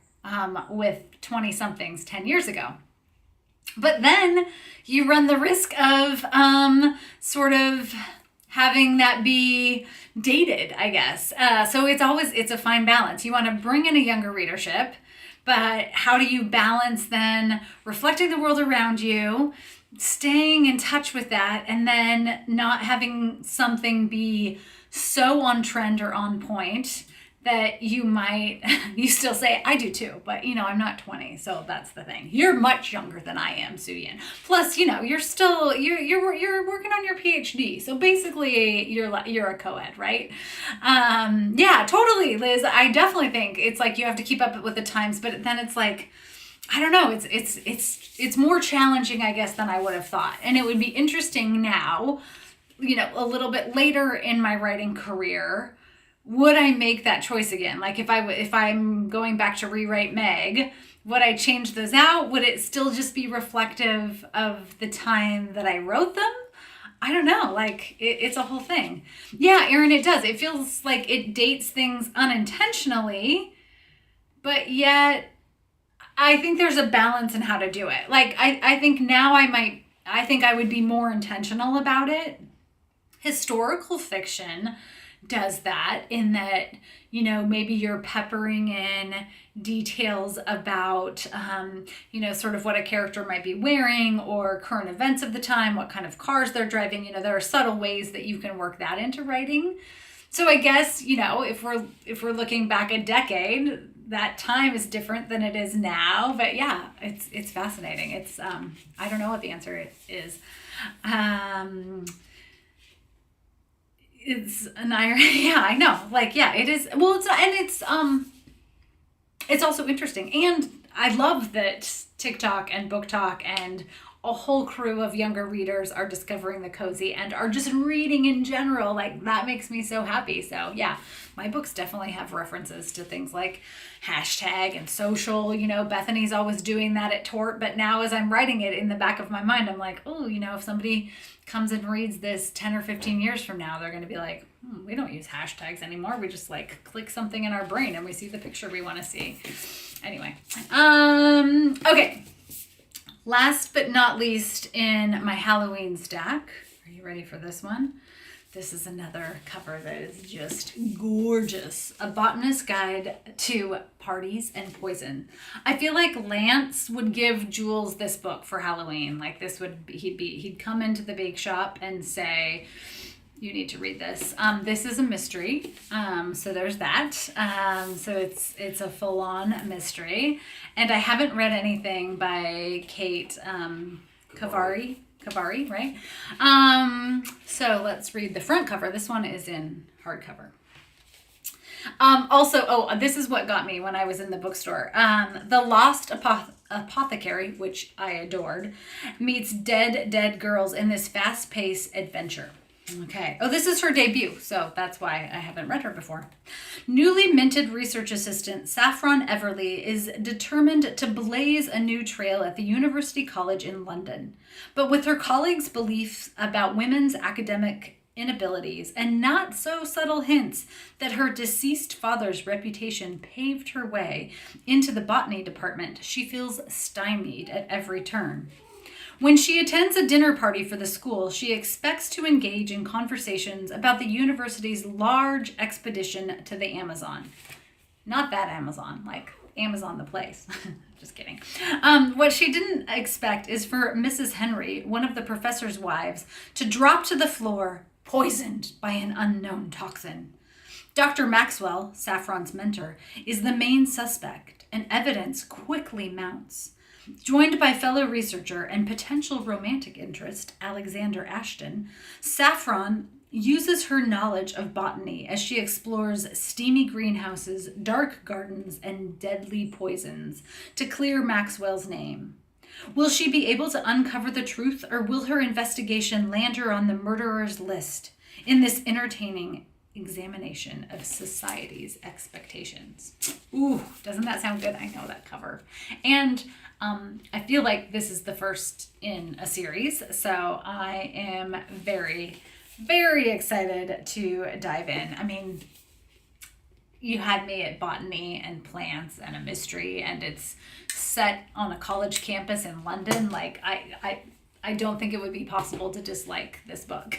with 20-somethings 10 years ago. But then you run the risk of sort of having that be dated, I guess. So it's a fine balance. You want to bring in a younger readership, but how do you balance then reflecting the world around you, staying in touch with that, and then not having something be so on trend or on point that you still say, I do too, but you know, I'm not 20, so that's the thing. You're much younger than I am, Suyin. Plus, you know, you're working on your PhD, so basically you're a co-ed, right? Yeah, totally, Liz. I definitely think it's like you have to keep up with the times, but then it's like, I don't know, it's more challenging, I guess, than I would have thought. And it would be interesting now, you know, a little bit later in my writing career, would I make that choice again? Like if I'm going back to rewrite Meg, would I change those out? Would it still just be reflective of the time that I wrote them? I don't know. Like it's a whole thing. Yeah, Erin, it does. It feels like it dates things unintentionally, but yet I think there's a balance in how to do it. Like I think now I think I would be more intentional about it. Historical fiction does that in that, you know, maybe you're peppering in details about, you know, sort of what a character might be wearing or current events of the time, what kind of cars they're driving. You know, there are subtle ways that you can work that into writing. So I guess, you know, if we're looking back a decade, that time is different than it is now. But yeah, it's fascinating. It's I don't know what the answer is. It's an irony. Yeah, I know. Like, yeah, it is. Well, it's also interesting. And I love that TikTok and Book Talk and a whole crew of younger readers are discovering the cozy and are just reading in general. Like, that makes me so happy. So yeah, my books definitely have references to things like hashtag and social. You know, Bethany's always doing that at Tort, but now as I'm writing it in the back of my mind, I'm like, oh, you know, if somebody comes and reads this 10 or 15 years from now, they're going to be like, we don't use hashtags anymore. We just like click something in our brain and we see the picture we want to see. Anyway, okay. Last but not least in my Halloween stack, are you ready for this one? This is another cover that is just gorgeous. A Botanist's Guide to Parties and Poison. I feel like Lance would give Jules this book for Halloween. Like he'd come into the bake shop and say, you need to read this. This is a mystery. So there's that. So it's a full-on mystery. And I haven't read anything by Kate Kavari, right? So let's read the front cover. This one is in hardcover. Also, this is what got me when I was in the bookstore. The Lost Apothecary, which I adored, meets Dead Girls in this fast-paced adventure. Okay. Oh, this is her debut, so that's why I haven't read her before. Newly minted research assistant Saffron Everly is determined to blaze a new trail at the University College in London. But with her colleagues' beliefs about women's academic inabilities and not so subtle hints that her deceased father's reputation paved her way into the botany department, she feels stymied at every turn. When she attends a dinner party for the school, she expects to engage in conversations about the university's large expedition to the Amazon. Not that Amazon, like Amazon the place. Just kidding. What she didn't expect is for Mrs. Henry, one of the professor's wives, to drop to the floor, poisoned by an unknown toxin. Dr. Maxwell, Saffron's mentor, is the main suspect, and evidence quickly mounts. Joined by fellow researcher and potential romantic interest, Alexander Ashton, Saffron uses her knowledge of botany as she explores steamy greenhouses, dark gardens, and deadly poisons to clear Maxwell's name. Will she be able to uncover the truth, or will her investigation land her on the murderer's list in this entertaining examination of society's expectations? Ooh, doesn't that sound good? I know that cover. And I feel like this is the first in a series, so I am very, very excited to dive in. I mean, you had me at botany and plants and a mystery, and it's set on a college campus in London. Like, I don't think it would be possible to dislike this book.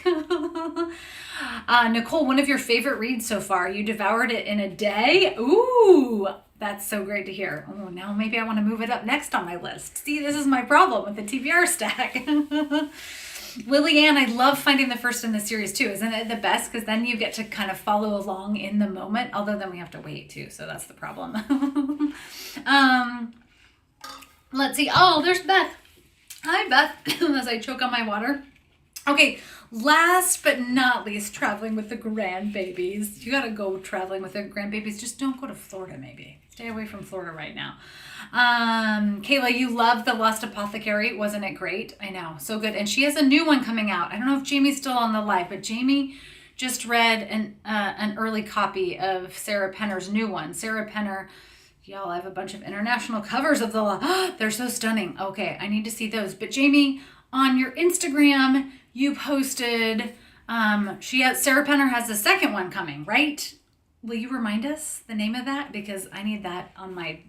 Nicole, one of your favorite reads so far. You devoured it in a day. Ooh, that's so great to hear. Oh, now maybe I want to move it up next on my list. See, this is my problem with the TBR stack. Lillian, I love finding the first in the series too. Isn't it the best? Because then you get to kind of follow along in the moment. Although then we have to wait too, so that's the problem. Let's see. Oh, there's Beth. Hi, Beth. As I choke on my water. Okay, last but not least, traveling with the grandbabies. You gotta go traveling with the grandbabies. Just don't go to Florida, maybe. Stay away from Florida right now. Kayla, you love The Lost Apothecary. Wasn't it great? I know. So good. And she has a new one coming out. I don't know if Jamie's still on the live, but Jamie just read an early copy of Sarah Penner's new one. Sarah Penner, y'all, I have a bunch of international covers of the they're so stunning. Okay, I need to see those. But Jamie, on your Instagram, you posted Sarah Penner has a second one coming, right? Will you remind us the name of that? Because I need that on my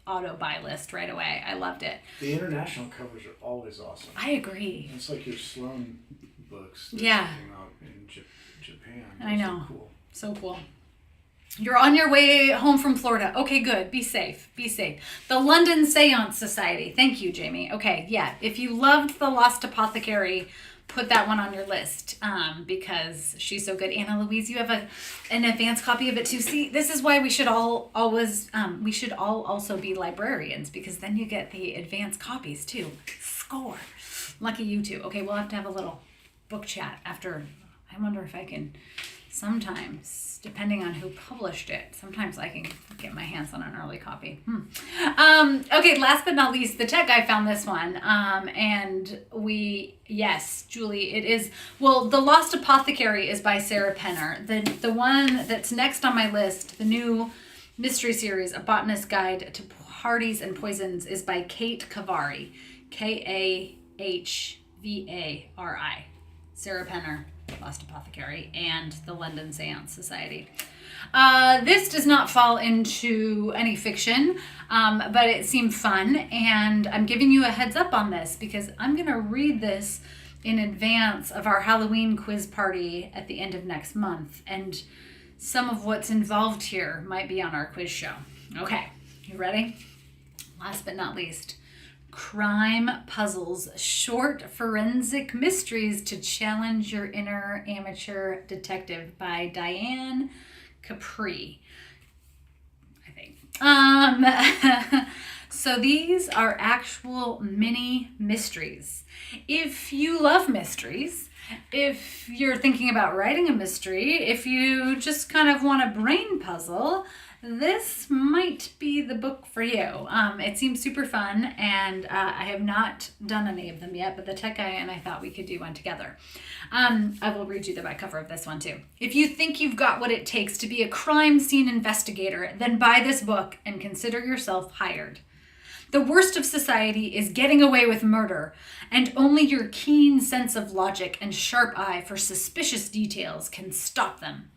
auto buy list right away. I loved it. The international covers are always awesome. I agree. It's like your Sloan books that came out in Japan. I know. So cool. So cool. You're on your way home from Florida. Okay, good. Be safe. Be safe. The London Seance Society. Thank you, Jamie. Okay, yeah. If you loved The Lost Apothecary, put that one on your list because she's so good. Anna Louise, you have an advanced copy of it too. See, this is why we should all also be librarians, because then you get the advanced copies too. Score. Lucky you two. Okay, we'll have to have a little book chat after. I wonder if I can sometimes, depending on who published it, sometimes I can get my hands on an early copy. Okay, last but not least, the tech guy found this one. And yes, Julie, it is, well, The Lost Apothecary is by Sarah Penner. The one that's next on my list, the new mystery series, A Botanist's Guide to Parties and Poisons, is by Kate Kavari. Kahvari. Sarah Penner, Lost Apothecary, and the London Seance Society. This does not fall into any fiction, but it seemed fun, and I'm giving you a heads up on this because I'm going to read this in advance of our Halloween quiz party at the end of next month, and some of what's involved here might be on our quiz show. Okay, you ready? Last but not least, Crime Puzzles, Short Forensic Mysteries to Challenge Your Inner Amateur Detective by Diane Capri, I think. So these are actual mini mysteries. If you love mysteries, if you're thinking about writing a mystery, if you just kind of want a brain puzzle, this might be the book for you. It seems super fun, and I have not done any of them yet, but the tech guy and I thought we could do one together. I will read you the back cover of this one too. If you think you've got what it takes to be a crime scene investigator, then buy this book and consider yourself hired. The worst of society is getting away with murder, and only your keen sense of logic and sharp eye for suspicious details can stop them.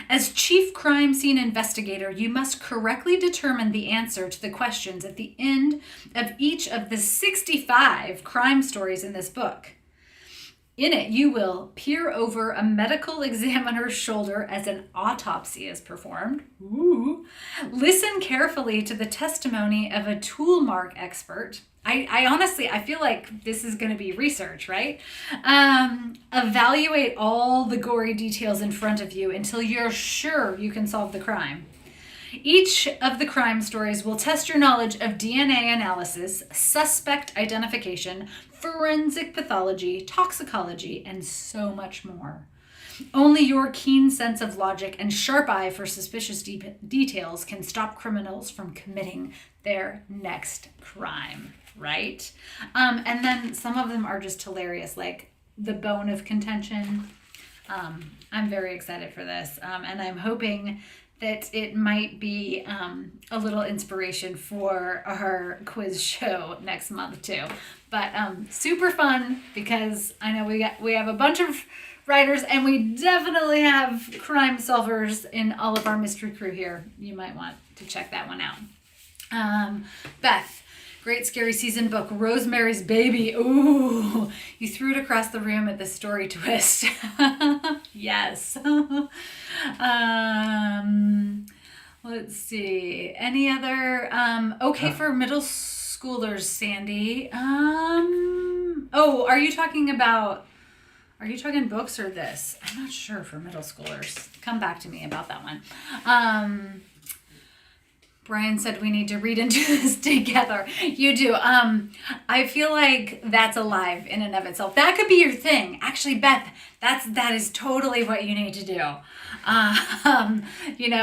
As chief crime scene investigator, you must correctly determine the answer to the questions at the end of each of the 65 crime stories in this book. In it, you will peer over a medical examiner's shoulder as an autopsy is performed. Ooh. Listen carefully to the testimony of a tool mark expert. I honestly, I feel like this is going to be research, right? Evaluate all the gory details in front of you until you're sure you can solve the crime. Each of the crime stories will test your knowledge of DNA analysis, suspect identification, forensic pathology, toxicology, and so much more. Only your keen sense of logic and sharp eye for suspicious details can stop criminals from committing their next crime, right? And then some of them are just hilarious, like the bone of contention. I'm very excited for this, and I'm hoping that it might be a little inspiration for our quiz show next month too. But super fun, because I know we have a bunch of writers, and we definitely have crime solvers in all of our mystery crew here. You might want to check that one out. Beth, great scary season book, Rosemary's Baby. Ooh, you threw it across the room at the story twist. Yes. Let's see. Any other okay for middle schoolers, Sandy? Oh, are you talking books or this? I'm not sure for middle schoolers. Come back to me about that one. Brian said we need to read into this together. You do. I feel like that's alive in and of itself. That could be your thing. Actually, Beth, that is totally what you need to do.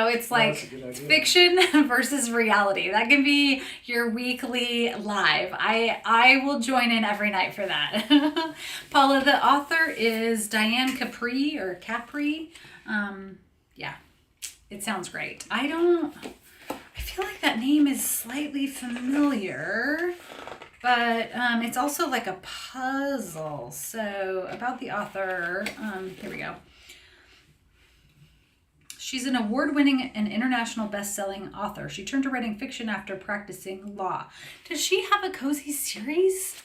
It's like fiction versus reality. That can be your weekly live. I will join in every night for that. Paula, the author is Diane Capri or Capri. Yeah, it sounds great. I feel like that name is slightly familiar, but it's also like a puzzle. So about the author, here we go. She's an award-winning and international best-selling author. She turned to writing fiction after practicing law. Does she have a cozy series?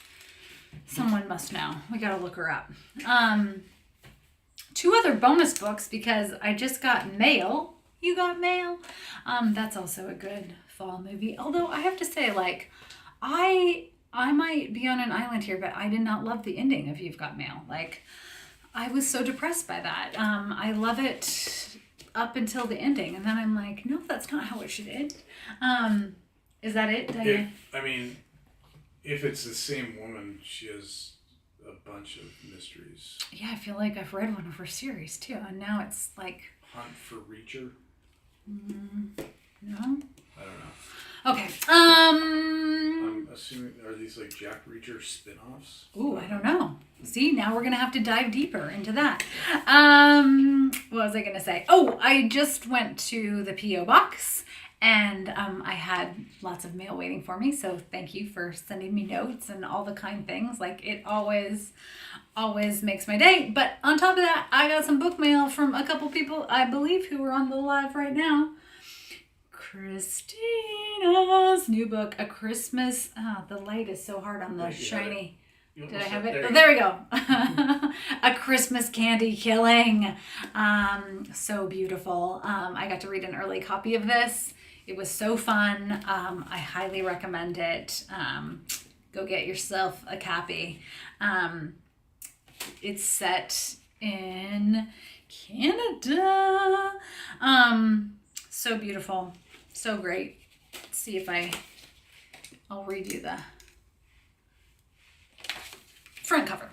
Someone must know. We gotta look her up. 2 other bonus books because I just got Mail. You got Mail? That's also a good fall movie. Although I have to say, like, I might be on an island here, but I did not love the ending of You've Got Mail. Like, I was so depressed by that. I love it up until the ending, and then I'm like, no, that's not how it should end. Is that it, Diane? If it's the same woman, she has a bunch of mysteries. Yeah, I feel like I've read one of her series too, and now it's like Hunt for Reacher. No, I don't know. Okay. I'm assuming, are these like Jack Reacher spin-offs? Ooh, I don't know. See, now we're gonna have to dive deeper into that. What was I gonna say? Oh, I just went to the P.O. box and I had lots of mail waiting for me. So thank you for sending me notes and all the kind things. Like, it always makes my day. But on top of that, I got some book mail from a couple people, I believe, who are on the live right now. Christina's new book, A Christmas. Oh, the light is so hard on the shiny. Did I have it? Oh, there we go. A Christmas Candy Killing. So beautiful. I got to read an early copy of this. It was so fun. I highly recommend it. Go get yourself a copy. It's set in Canada. So beautiful. So great. Let's see if I'll read you the front cover.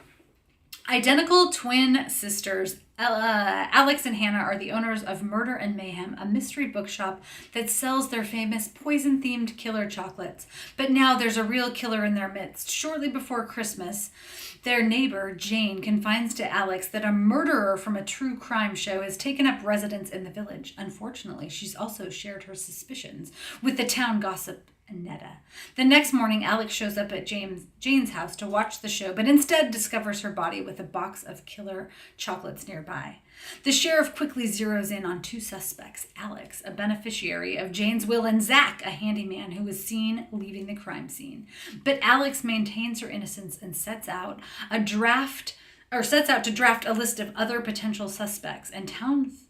Identical twin sisters Alex and Hannah are the owners of Murder and Mayhem, a mystery bookshop that sells their famous poison-themed killer chocolates. But now there's a real killer in their midst. Shortly before Christmas, their neighbor, Jane, confides to Alex that a murderer from a true crime show has taken up residence in the village. Unfortunately, she's also shared her suspicions with the town gossip Netta. The next morning, Alex shows up at Jane's house to watch the show, but instead discovers her body with a box of killer chocolates nearby. The sheriff quickly zeroes in on 2 suspects, Alex, a beneficiary of Jane's will, and Zach, a handyman who was seen leaving the crime scene. But Alex maintains her innocence and sets out to draft a list of other potential suspects and townsfolk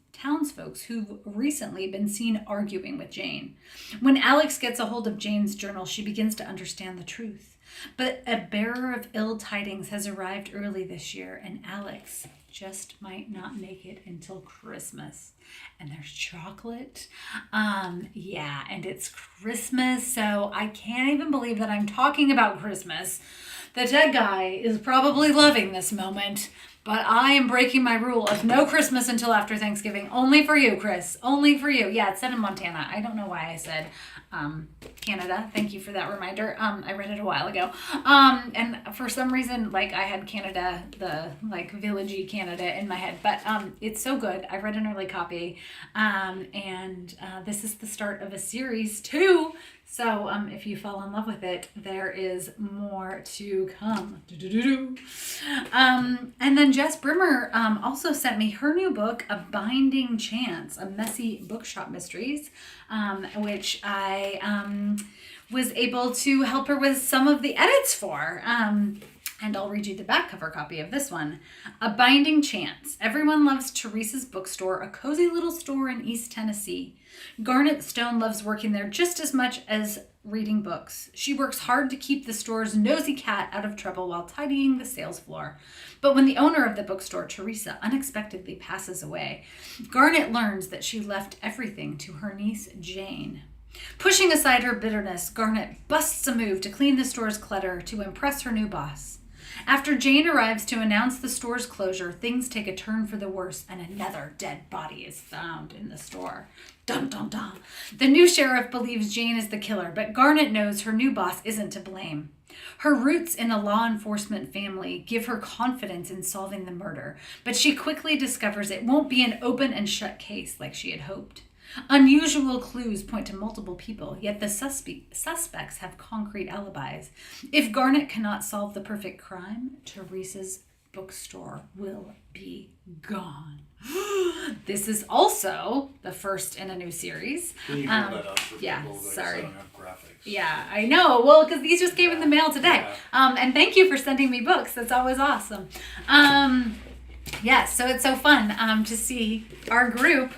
who've recently been seen arguing with Jane. When Alex gets a hold of Jane's journal, she begins to understand the truth. But a bearer of ill tidings has arrived early this year, and Alex just might not make it until Christmas. And there's chocolate. And it's Christmas, so I can't even believe that I'm talking about Christmas. The Ted guy is probably loving this moment. But I am breaking my rule of no Christmas until after Thanksgiving. Only for you, Chris. Only for you. Yeah, it's set in Montana. I don't know why I said Canada. Thank you for that reminder. I read it a while ago. And for some reason, I had Canada, the villagey Canada in my head. But it's so good. I read an early copy. And this is the start of a series too. So if you fall in love with it, there is more to come. And then Jess Brimmer also sent me her new book, A Binding Chance, a messy bookshop mysteries, which I was able to help her with some of the edits for. And I'll read you the back cover copy of this one. A Binding Chance. Everyone loves Teresa's Bookstore, a cozy little store in East Tennessee. Garnet Stone loves working there just as much as reading books. She works hard to keep the store's nosy cat out of trouble while tidying the sales floor. But when the owner of the bookstore, Teresa, unexpectedly passes away, Garnet learns that she left everything to her niece, Jane. Pushing aside her bitterness, Garnet busts a move to clean the store's clutter to impress her new boss. After Jane arrives to announce the store's closure, things take a turn for the worse and another dead body is found in the store. Dun dun dun. The new sheriff believes Jane is the killer, but Garnet knows her new boss isn't to blame. Her roots in a law enforcement family give her confidence in solving the murder, but she quickly discovers it won't be an open and shut case like she had hoped. Unusual clues point to multiple people, yet the suspects have concrete alibis. If Garnet cannot solve the perfect crime, Teresa's bookstore will be gone. This is also the first in a new series. Can you hold that up for yeah, people that sorry. don't have graphics? Yeah, I know. Well, because these just came in the mail today. Yeah. And thank you for sending me books. That's always awesome. Yeah, so it's so fun to see our group.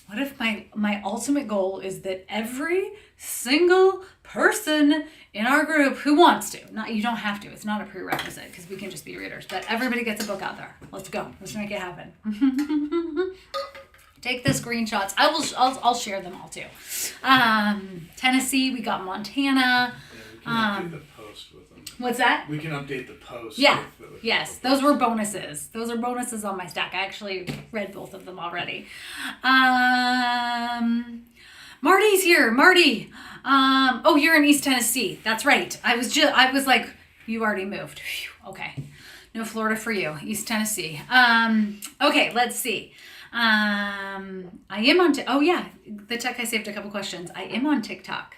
What if my ultimate goal is that every single person in our group who wants to, not you don't have to, it's not a prerequisite because we can just be readers, but everybody gets a book out there. Let's go. Let's make it happen. Take the screenshots. I'll share them all too. Tennessee, we got Montana. Yeah, we can update the post with them. What's that? We can update the post. Yeah. with Yes, the those were bonuses. Those are bonuses on my stack. I actually read both of them already. Marty's here. Marty. Oh, you're in East Tennessee. That's right. I was like, you already moved. Phew, okay. No Florida for you. East Tennessee. Okay, let's see. I am on, oh yeah, the tech I saved a couple questions. I am on TikTok.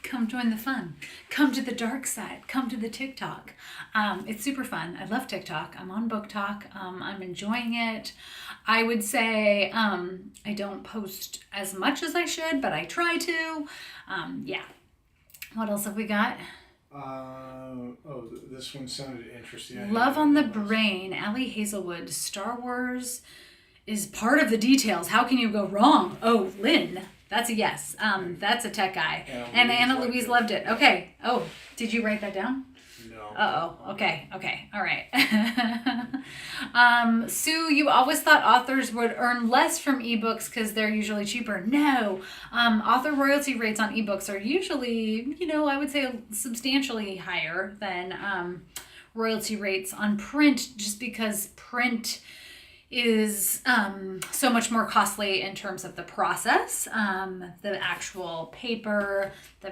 Come join the fun. Come to the dark side. Come to the TikTok. It's super fun. I love TikTok. I'm on Book Talk. I'm enjoying it. I would say I don't post as much as I should, but I try to. Yeah. What else have we got? This one sounded interesting. Love on the Brain. Allie Hazelwood. Star Wars is part of the details. How can you go wrong? Oh, Lynn. That's a yes. That's a tech guy. Anna Louise loved it. Okay. Oh, did you write that down? No. Uh-oh. Okay. All right. Sue, you always thought authors would earn less from ebooks because they're usually cheaper. No. Author royalty rates on ebooks are usually, I would say substantially higher than royalty rates on print, just because print is so much more costly in terms of the process, the actual paper, the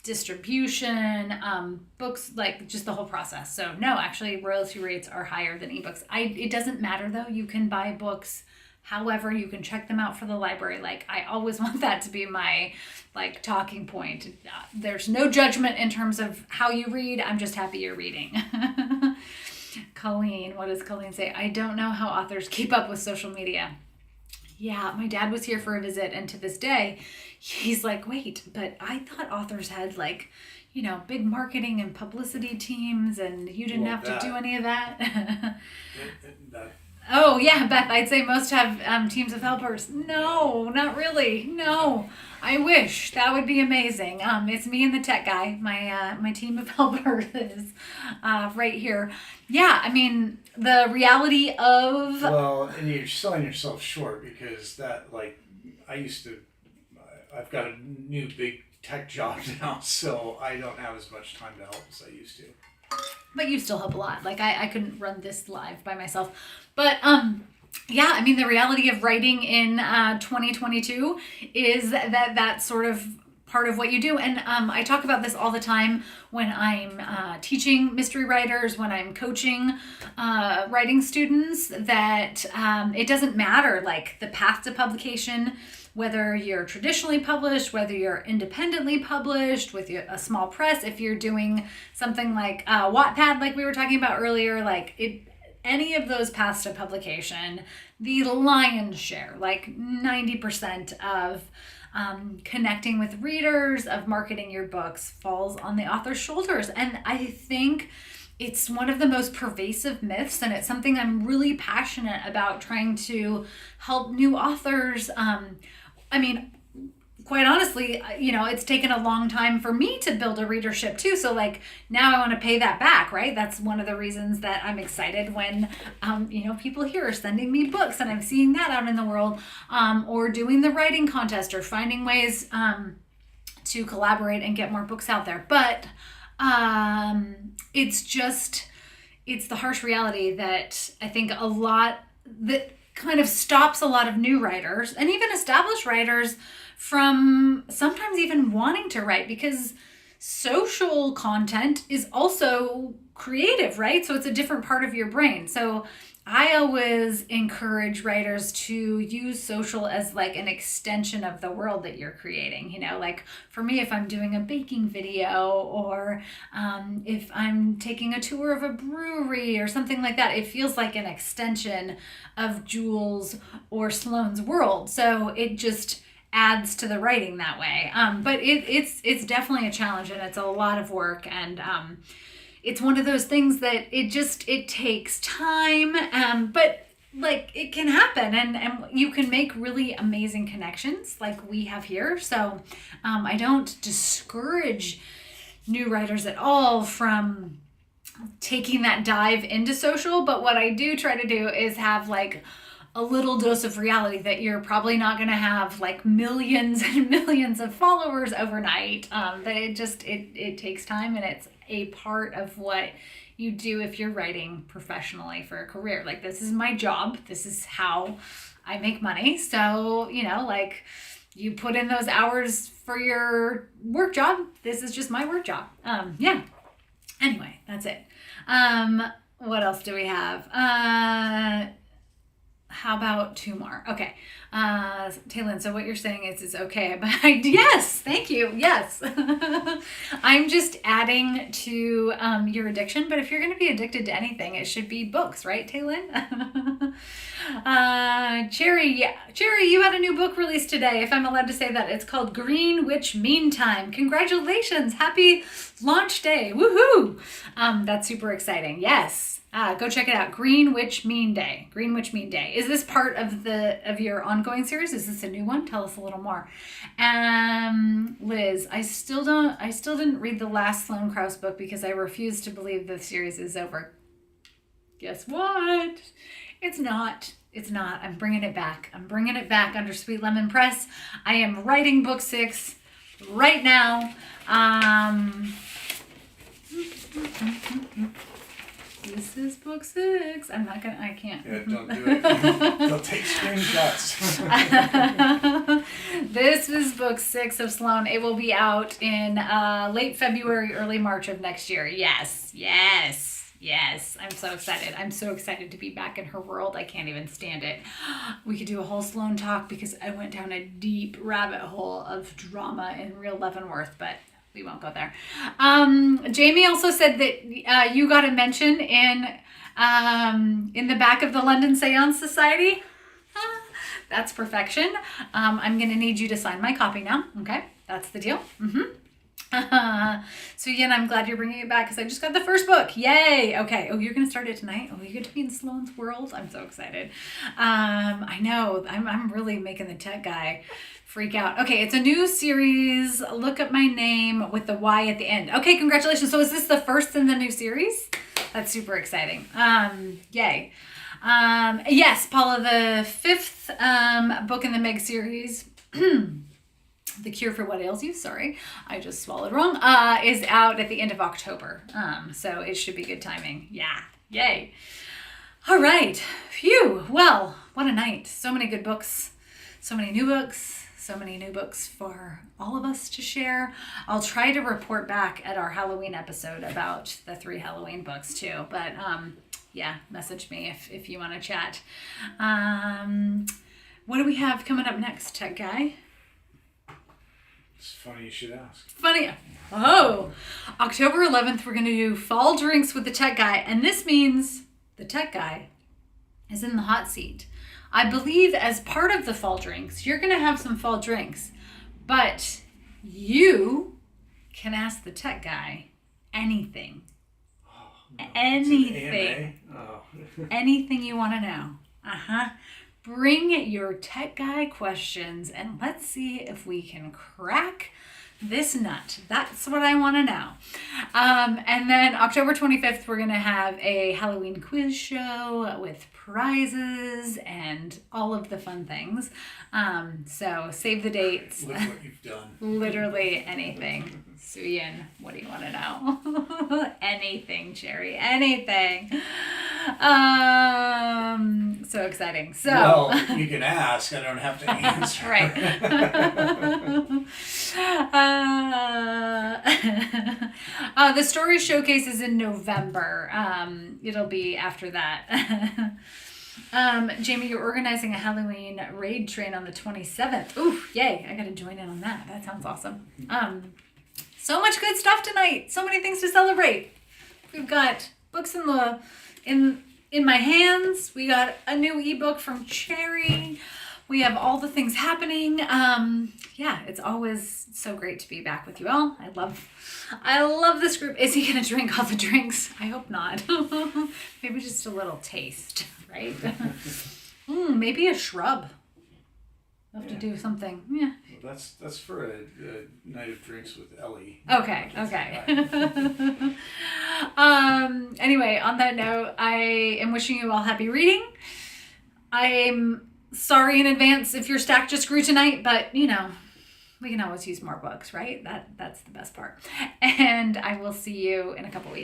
distribution, books, like just the whole process. So no, actually royalty rates are higher than ebooks. It doesn't matter though. You can buy books however, you can check them out for the library. Like I always want that to be my talking point. There's no judgment in terms of how you read. I'm just happy you're reading. Colleen, what does Colleen say? I don't know how authors keep up with social media. Yeah, my dad was here for a visit, and to this day, he's like, wait, but I thought authors had big marketing and publicity teams, and you didn't have to do any of that. Oh, yeah, Beth, I'd say most have teams of helpers. No, not really. No, I wish. That would be amazing. It's me and the tech guy. My team of helpers is right here. Yeah, I mean, the reality of... Well, and you're selling yourself short because that, I've got a new big tech job now, so I don't have as much time to help as I used to. But you still help a lot. I couldn't run this live by myself. But yeah, I mean, the reality of writing in 2022 is that's sort of part of what you do. And I talk about this all the time when I'm teaching mystery writers, when I'm coaching writing students, that it doesn't matter the path to publication, whether you're traditionally published, whether you're independently published with a small press, if you're doing something like Wattpad, like we were talking about earlier, any of those paths to publication, the lion's share, 90% of connecting with readers, of marketing your books, falls on the author's shoulders. And I think it's one of the most pervasive myths, and it's something I'm really passionate about trying to help new authors. quite honestly, it's taken a long time for me to build a readership too. So like now I want to pay that back, right? That's one of the reasons that I'm excited when, people here are sending me books and I'm seeing that out in the world, or doing the writing contest or finding ways to collaborate and get more books out there. But it's the harsh reality that I think that kind of stops a lot of new writers and even established writers from sometimes even wanting to write, because social content is also creative, right? So it's a different part of your brain. So I always encourage writers to use social as like an extension of the world that you're creating. Like for me, if I'm doing a baking video, or if I'm taking a tour of a brewery or something like that, it feels like an extension of Jules or Sloane's world. So it just adds to the writing that way. But it's definitely a challenge, and it's a lot of work, and it's one of those things that it takes time, but like it can happen, and you can make really amazing connections like we have here. So I don't discourage new writers at all from taking that dive into social, but what I do try to do is have like a little dose of reality that you're probably not going to have like millions and millions of followers overnight. That it takes time, and it's a part of what you do if you're writing professionally for a career. Like, this is my job. This is how I make money. So, like, you put in those hours for your work job. This is just my work job. Yeah. Anyway, that's it. What else do we have? How about two more? Okay. Taylin, so what you're saying is it's okay. But yes, thank you. Yes. I'm just adding to your addiction. But if you're going to be addicted to anything, it should be books, right, Taylin? Cherry, you had a new book released today, if I'm allowed to say that. It's called Green Witch Meantime. Congratulations. Happy launch day. Woohoo. That's super exciting. Yes. Go check it out. Green Witch Mean Day. Is this part of your ongoing series? Is this a new one? Tell us a little more. Liz, I still didn't read the last Sloane Krause book because I refuse to believe the series is over. Guess what? It's not. I'm bringing it back. Under Sweet Lemon Press. I am writing book 6 right now. This is book 6. I can't. Yeah, don't do it. They'll take screenshots. This is book 6 of Sloane. It will be out in late February, early March of next year. Yes. I'm so excited. I'm so excited to be back in her world. I can't even stand it. We could do a whole Sloane talk because I went down a deep rabbit hole of drama in real Leavenworth, but we won't go there. Jamie also said that you got a mention in the back of the London Seance Society. That's perfection. I'm going to need you to sign my copy now. Okay, that's the deal. So again, I'm glad you're bringing it back because I just got the first book. Yay! Okay. Oh, you're going to start it tonight? Oh, you get to be in Sloane's world? I'm so excited. I know. I'm really making the tech guy freak out. Okay, it's a new series. Look up my name with the Y at the end. Okay, congratulations. So is this the first in the new series? That's super exciting. Yay. Yes, Paula, the 5th book in the Meg series, The Cure for What Ails You, sorry, I just swallowed wrong, is out at the end of October. So it should be good timing. Yeah, yay. All right, phew, well, what a night. So many good books, so many new books for all of us to share. I'll try to report back at our Halloween episode about the 3 Halloween books too, but yeah, message me if you want to chat. What do we have coming up next, Tech Guy? It's funny you should ask. Funny. Oh, October 11th, we're going to do fall drinks with the Tech Guy. And this means the Tech Guy is in the hot seat. I believe as part of the fall drinks, you're going to have some fall drinks. But you can ask the Tech Guy anything. Oh, no. Anything. Oh. Anything you want to know. Bring your tech guy questions and let's see if we can crack this nut. That's what I want to know. And then October 25th, we're going to have a Halloween quiz show with prizes and all of the fun things. So save the dates. Look what you've done. Literally anything. Suyin, what do you want to know? Anything, Cherry, anything. So exciting. So well, you can ask. I don't have to answer. Right. The story showcase is in November. It'll be after that. Jamie, you're organizing a Halloween raid train on the 27th. Ooh, yay. I got to join in on that. That sounds awesome. So much good stuff tonight. So many things to celebrate. We've got books in my hands. We got a new ebook from Cherry. We have all the things happening. Yeah, it's always so great to be back with you all. I love this group. Is he gonna drink all the drinks? I hope not. Maybe just a little taste, right? Maybe a shrub. We'll have to do something. Yeah. Well, that's for a night of drinks with Ellie. Okay. Anyway, on that note, I am wishing you all happy reading. I'm sorry in advance if your stack just grew tonight, but we can always use more books, right? That's the best part. And I will see you in a couple weeks.